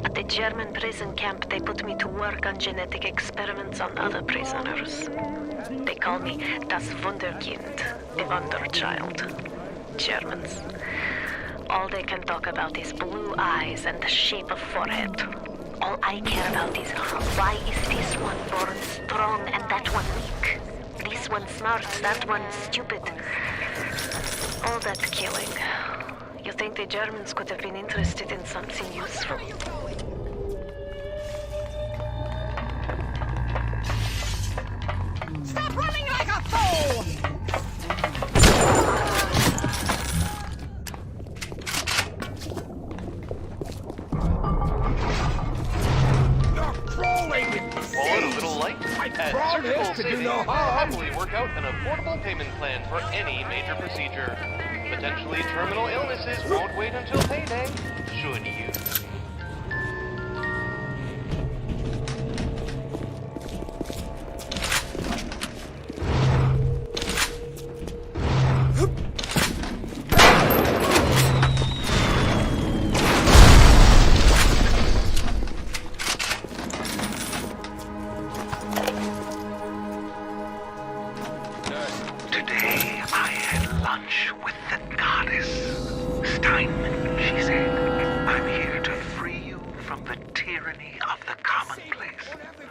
At the German prison camp, they put me to work on genetic experiments on other prisoners. They call me das Wunderkind, the Wonder Child. Germans. All they can talk about is blue eyes and the shape of forehead. All I care about is why is this one born strong and that one weak? This one smart, that one stupid. All that killing. You think the Germans could have been interested in something useful? Stop running like a fool! Fall a little light? Surgical savings will happily work out an affordable payment plan for any major procedure. Potentially terminal illnesses won't wait until payday, should you? Today I had lunch with the goddess. Steinman, she said, I'm here to free you from the tyranny of the commonplace.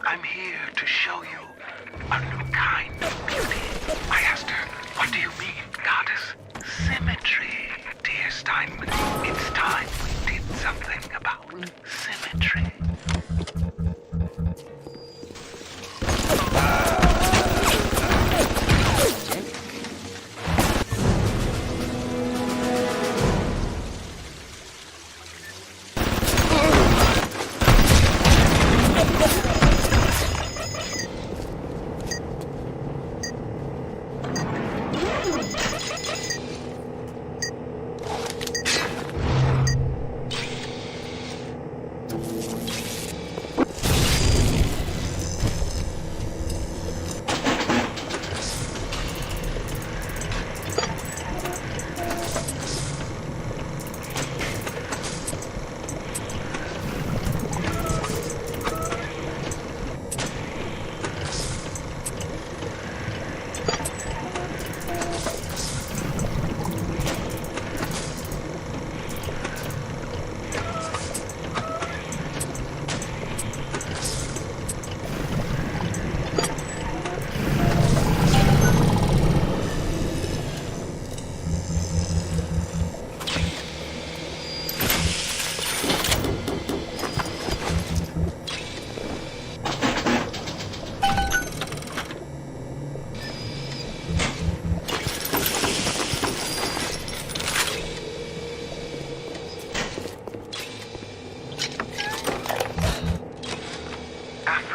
I'm here to show you a new kind of beauty. I asked her, what do you mean, goddess? Symmetry, dear Steinman. It's time we did something about symmetry.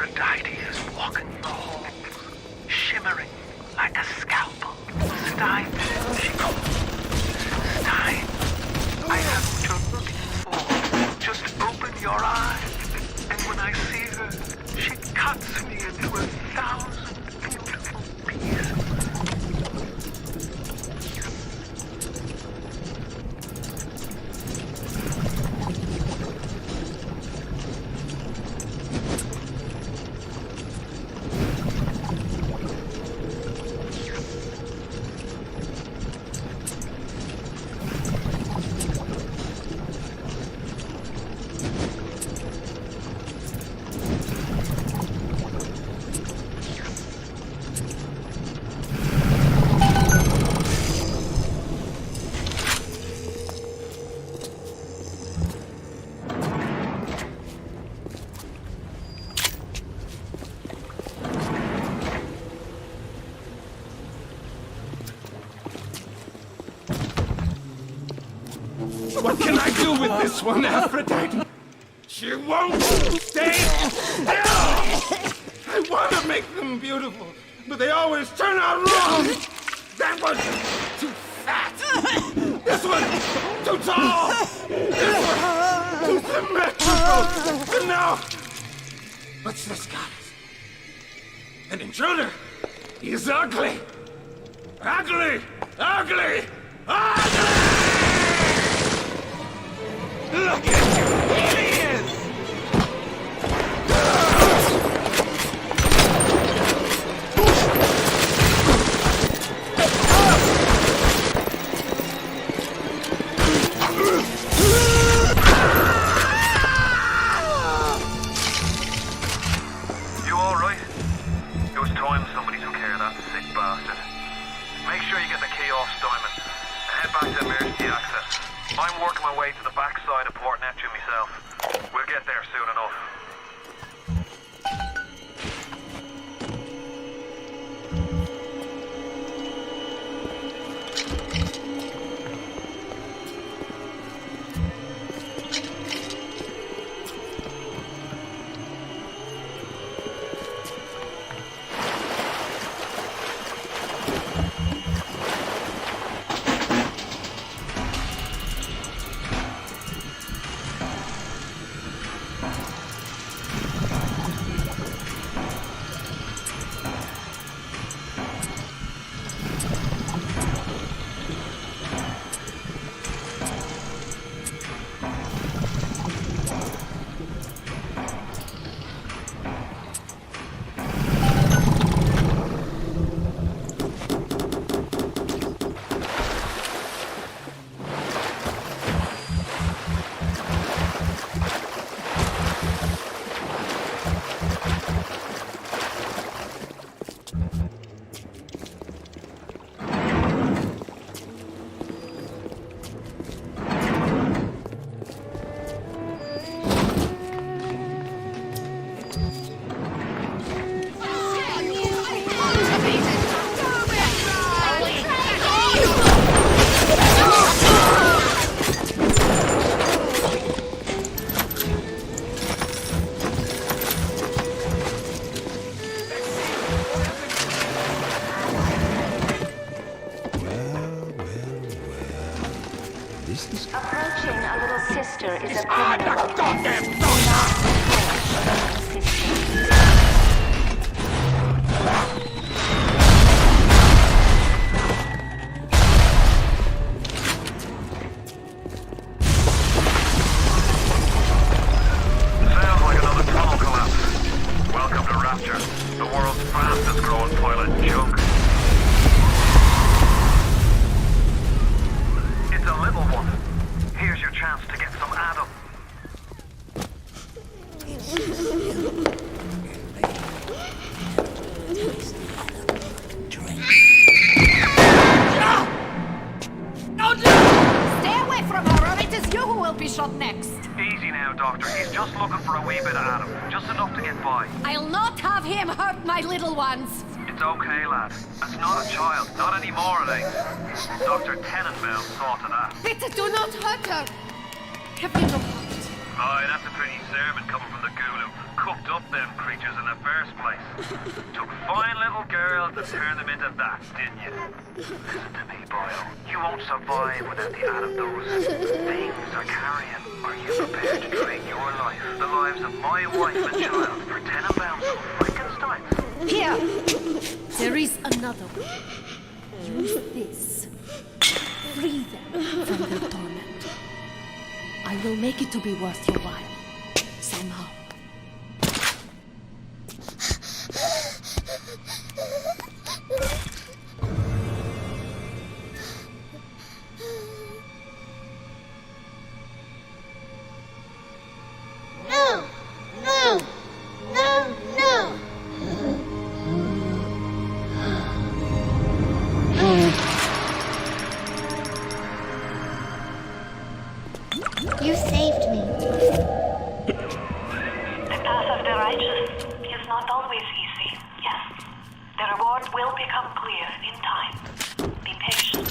Aphrodite is walking the halls, shimmering like a scalpel. Stein, she calls. Stein, I have told you before. Just open your eyes, and when I see her, she cuts me into 1,000 beautiful pieces. What can I do with this one, Aphrodite? She won't stay still! I want to make them beautiful, but they always turn out wrong! That one's too fat! This one's too tall! This one's too symmetrical! And now, what's this, guys? An intruder! He's ugly! Ugly! Ugly! Ugly! Look at you! Here he is! You alright? It was time somebody took care of that sick bastard. Make sure you get the key off Steinman. Head back to emergency access. I'm working my way to the backside of Port Neptune myself. We'll get there soon enough. Approaching a little sister is a criminal. Sounds like another tunnel collapse. Welcome to Rapture, the world's fastest growing pile of junk. It's a little one. Here's your chance to get some Adam. Stay away from her, or it is you who will be shot next. Easy now, Doctor. He's just looking for a wee bit of Adam. Just enough to get by. I'll not have him hurt my little ones. It's okay, lad. That's not a child. Not anymore, it ain't. Dr. Tenenbaum saw to that. Peter, do not hurt her. Have you no heart? Aye, that's a pretty sermon coming from the ghoul who cooked up them creatures in the first place? Took fine little girls and turned them into that, didn't you? Listen to me, boyo. You won't survive without the aid of those things are carrying. Are you prepared to trade your life, the lives of my wife and child, for 10 pounds of Frankenstein? Here! There is another way. Use this. Free them from their torment. I will make it to be worth your while. Somehow. No! No! No! No! You saved me. The path of the righteous is not always easy, yes. The reward will become clear in time. Be patient.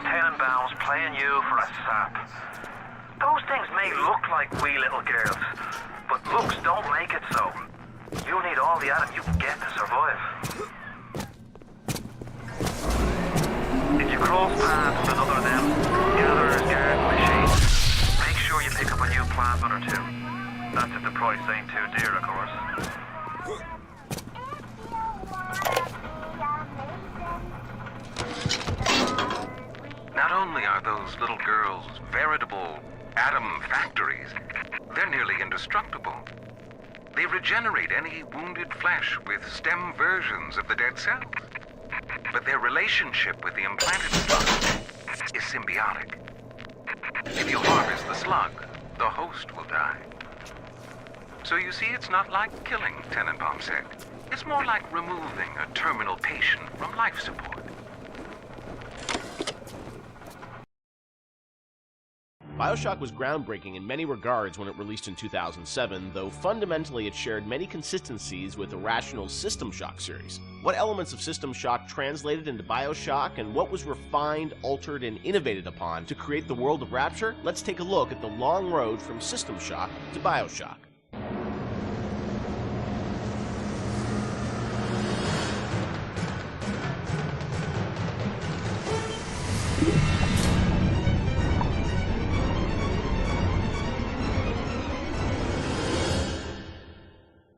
Tenenbaums playing you for a sap. Those things may look like wee little girls, but looks don't make it so. You need all the Adam you can get to survive. If you cross paths with another of them gatherers, guard machines, make sure you pick up a new plasmid or two. That's if the price ain't too dear, of course. Not only are those little girls veritable atom factories, they're nearly indestructible. They regenerate any wounded flesh with stem versions of the dead cells. But their relationship with the implanted slug is symbiotic. If you harvest the slug, the host will die. So you see, it's not like killing, Tenenbaum said. It's more like removing a terminal patient from life support. Bioshock was groundbreaking in many regards when it released in 2007, though fundamentally it shared many consistencies with Irrational's System Shock series. What elements of System Shock translated into Bioshock, and what was refined, altered, and innovated upon to create the world of Rapture? Let's take a look at the long road from System Shock to Bioshock.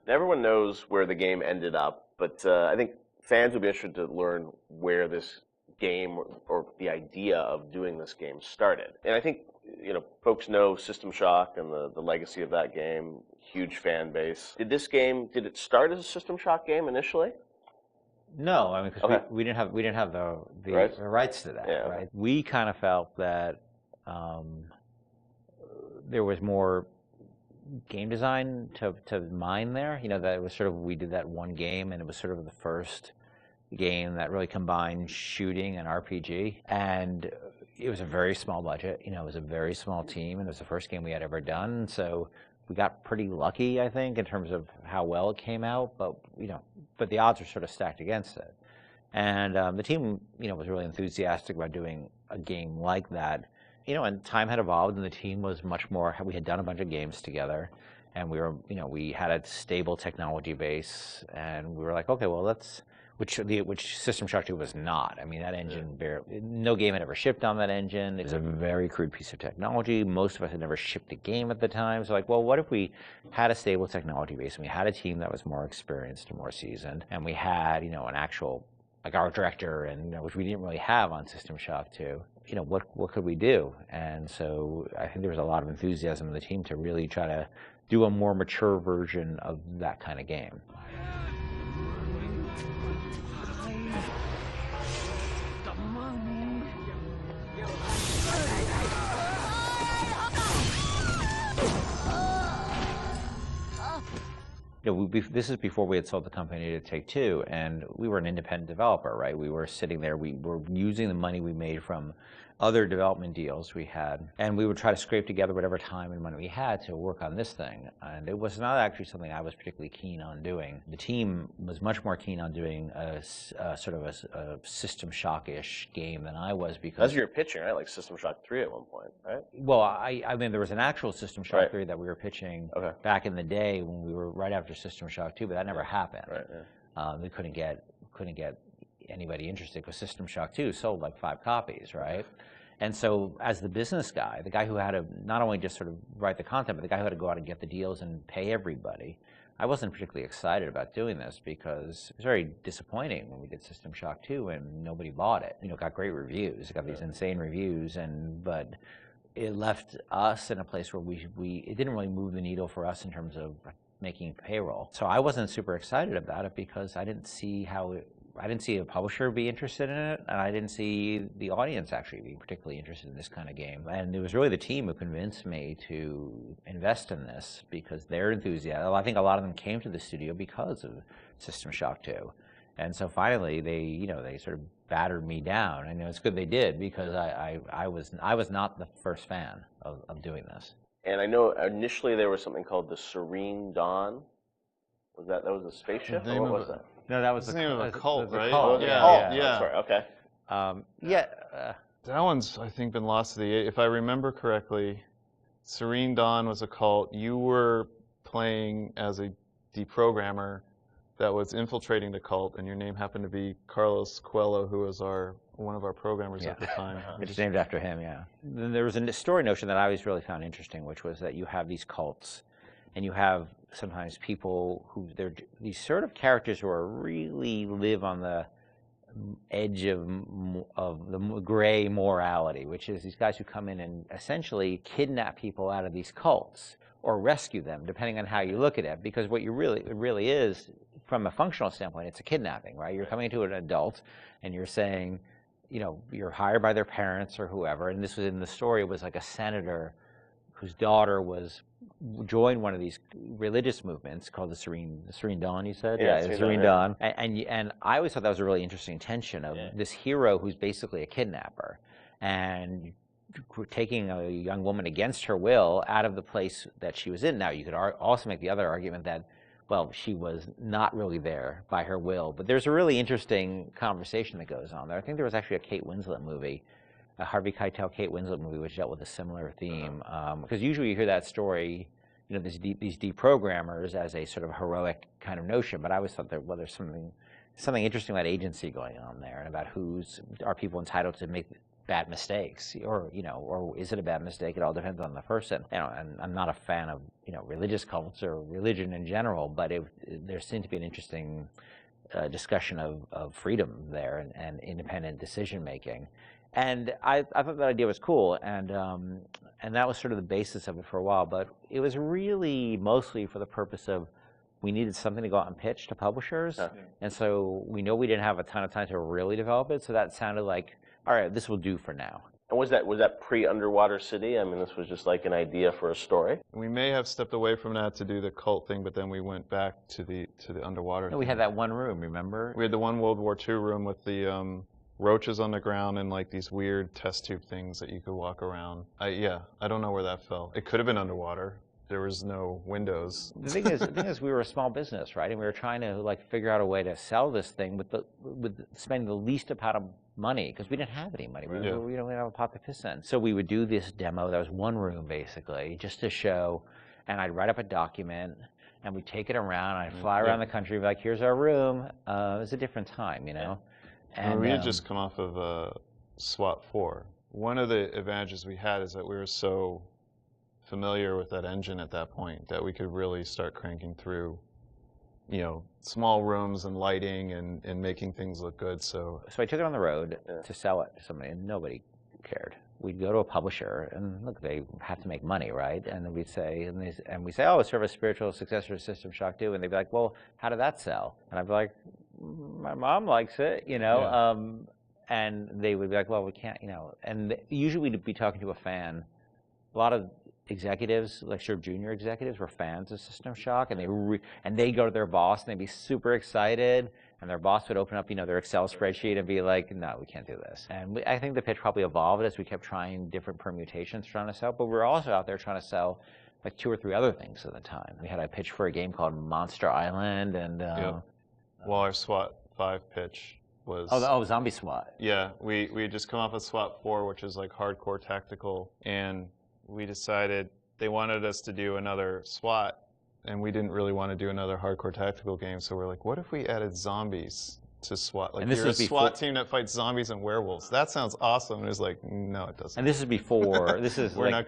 Everyone knows where the game ended up, but I think fans would be interested to learn where this game or the idea of doing this game started. And I think, you know, folks know System Shock and the legacy of that game, huge fan base. Did it start as a System Shock game initially? No, I mean, because we didn't have the rights to that, Yeah. right? We kind of felt that there was more game design to mine there. You know, that it was sort of, we did that one game, and it was sort of the first game that really combined shooting and RPG. And it was a very small budget. You know, it was a very small team, and it was the first game we had ever done. So we got pretty lucky, I think, in terms of how well it came out. But but the odds were sort of stacked against it. And the team, was really enthusiastic about doing a game like that. And time had evolved, and the team was much more. We had done a bunch of games together, and we were, we had a stable technology base, and we were like, okay, well, which System Shock 2 was not. I mean, that engine, no game had ever shipped on that engine. It was a very crude piece of technology. Most of us had never shipped a game at the time. So like, well, what if we had a stable technology base, and we had a team that was more experienced and more seasoned, and we had, an actual, like our director, and which we didn't really have on System Shock 2. What could we do? And so I think there was a lot of enthusiasm in the team to really try to do a more mature version of that kind of game. This is before we had sold the company to Take-Two, and we were an independent developer, right? We were sitting there, we were using the money we made from other development deals we had, and we would try to scrape together whatever time and money we had to work on this thing. And it was not actually something I was particularly keen on doing. The team was much more keen on doing a sort of a System Shock-ish game than I was, because That's what you were pitching, right? Like System Shock 3 at one point, right? Well, I mean, there was an actual System Shock Right. 3 that we were pitching back in the day when we were right after System Shock 2, but that never happened. Right. Yeah. We couldn't get anybody interested because System Shock 2 sold like 5 copies, right? And so as the business guy, the guy who had to not only just sort of write the content, but the guy who had to go out and get the deals and pay everybody, I wasn't particularly excited about doing this because it was very disappointing when we did System Shock 2 and nobody bought it. You know, it got great reviews, it got these insane reviews, but it left us in a place where it didn't really move the needle for us in terms of making payroll. So I wasn't super excited about it because I didn't see I didn't see a publisher be interested in it, and I didn't see the audience actually be particularly interested in this kind of game. And it was really the team who convinced me to invest in this because their enthusiasm. I think a lot of them came to the studio because of System Shock 2. And so finally they sort of battered me down. And it's good they did because I was not the first fan of doing this. And I know initially there was something called the Serene Dawn. That was a spaceship? Or what was that? No, that was the name of a cult, right? Cult. Yeah. That's right. Okay. That one's, I think, been lost to the. If I remember correctly, Serene Dawn was a cult. You were playing as a deprogrammer that was infiltrating the cult, and your name happened to be Carlos Coelho, who was one of our programmers at the time. It's named after him, yeah. Then there was a story notion that I always really found interesting, which was that you have these cults, and you have sometimes people who they're these sort of characters who are really live on the edge of the gray morality, which is these guys who come in and essentially kidnap people out of these cults or rescue them, depending on how you look at it. Because what it really is, from a functional standpoint, it's a kidnapping, right? You're coming to an adult and you're saying, you're hired by their parents or whoever. And this was in the story, it was like a senator whose daughter joined one of these religious movements called the Serene Dawn, you said? Yeah, Serene Dawn. And I always thought that was a really interesting tension of this hero who's basically a kidnapper and taking a young woman against her will out of the place that she was in. Now, you could also make the other argument that, well, she was not really there by her will. But there's a really interesting conversation that goes on there. I think there was actually a Kate Winslet movie, a Harvey Keitel, Kate Winslet movie, which dealt with a similar theme. Because usually you hear that story, these deprogrammers as a sort of heroic kind of notion. But I always thought there's something interesting about agency going on there, and about are people entitled to make bad mistakes, or is it a bad mistake? It all depends on the person. And I'm not a fan of religious cults or religion in general, but there seemed to be an interesting discussion of freedom there and independent decision making. And I thought that idea was cool, and that was sort of the basis of it for a while. But it was really mostly for the purpose of we needed something to go out and pitch to publishers, and so we know we didn't have a ton of time to really develop it. So that sounded like, all right, this will do for now. And was that pre-Underwater City? I mean, this was just like an idea for a story. We may have stepped away from that to do the cult thing, but then we went back to the underwater. No, we had that one room, remember? We had the one World War II room with the roaches on the ground and like these weird test tube things that you could walk around. I don't know where that fell. It could have been underwater. There was no windows. The thing is, we were a small business, right? And we were trying to figure out a way to sell this thing with spending the least amount of money, because we didn't have any money. We didn't have a pot to piss in. So we would do this demo. That was one room basically, just to show. And I'd write up a document, and we'd take it around. And I'd fly around the country, and be like, "Here's our room." It was a different time, And we had just come off of SWAT 4. One of the advantages we had is that we were so familiar with that engine at that point that we could really start cranking through, small rooms and lighting and making things look good. So I took it on the road to sell it to somebody, and nobody cared. We'd go to a publisher, and look, they have to make money, right? And then we'd say, oh, it's sort of a spiritual successor to System Shock 2, and they'd be like, well, how did that sell? And I'd be like, my mom likes it, and they would be like, well, we can't, and usually we'd be talking to a fan. A lot of executives, like sort of junior executives, were fans of System Shock, and they go to their boss and they'd be super excited, and their boss would open up, their Excel spreadsheet and be like, "No, we can't do this." And I think the pitch probably evolved as we kept trying different permutations trying to sell, but we were also out there trying to sell like 2 or 3 other things at the time. We had a pitch for a game called Monster Island, and well, our SWAT 5 pitch was Zombie SWAT. Yeah, we had just come off of SWAT 4, which is like hardcore tactical, and we decided they wanted us to do another SWAT, and we didn't really want to do another hardcore tactical game, so we're like, what if we added zombies to SWAT? Like, you're a SWAT team that fights zombies and werewolves. That sounds awesome. And it was like, no, it doesn't. And this is before,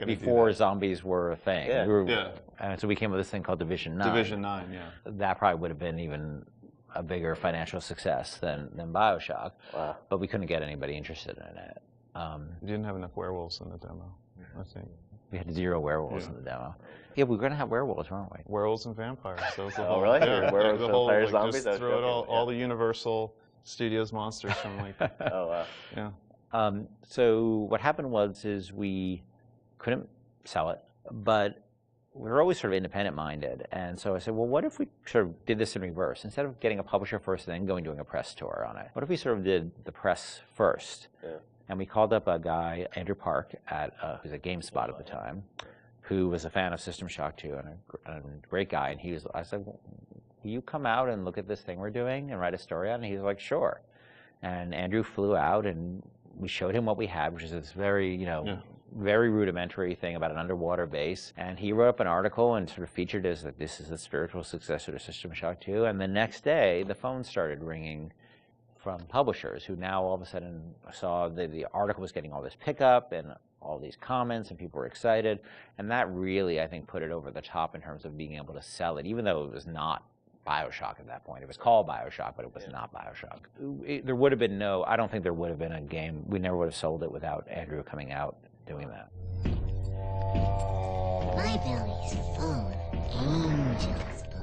before zombies were a thing. Yeah. And so we came with this thing called Division 9. Division 9, yeah. That probably would have been even a bigger financial success than Bioshock. Wow. But we couldn't get anybody interested in it. We didn't have enough werewolves in the demo, I think. We had 0 werewolves in the demo. Yeah, we were going to have werewolves, weren't we? Werewolves and vampires. So really? Yeah, werewolves, vampires, zombies? Just throw it all the Universal Studios monsters from like... Oh, wow. Yeah. So what happened was we couldn't sell it, but we were always sort of independent-minded. And so I said, well, what if we sort of did this in reverse? Instead of getting a publisher first and then doing a press tour on it, what if we sort of did the press first? Yeah. And we called up a guy, Andrew Park, who was at GameSpot at the time, who was a fan of System Shock 2 and a great guy. And I said, well, will you come out and look at this thing we're doing and write a story on it? And he was like, sure. And Andrew flew out, and we showed him what we had, which is this very, very rudimentary thing about an underwater base. And he wrote up an article and sort of featured as like, this is the spiritual successor to System Shock 2. And the next day, the phone started ringing from publishers who now all of a sudden saw the article was getting all this pickup and all these comments, and people were excited. And that really, I think, put it over the top in terms of being able to sell it, even though it was not Bioshock at that point. It was called Bioshock, but it was not Bioshock. There would have been I don't think there would have been a game. We never would have sold it without Andrew coming out doing that. My belly's full of angel's blood.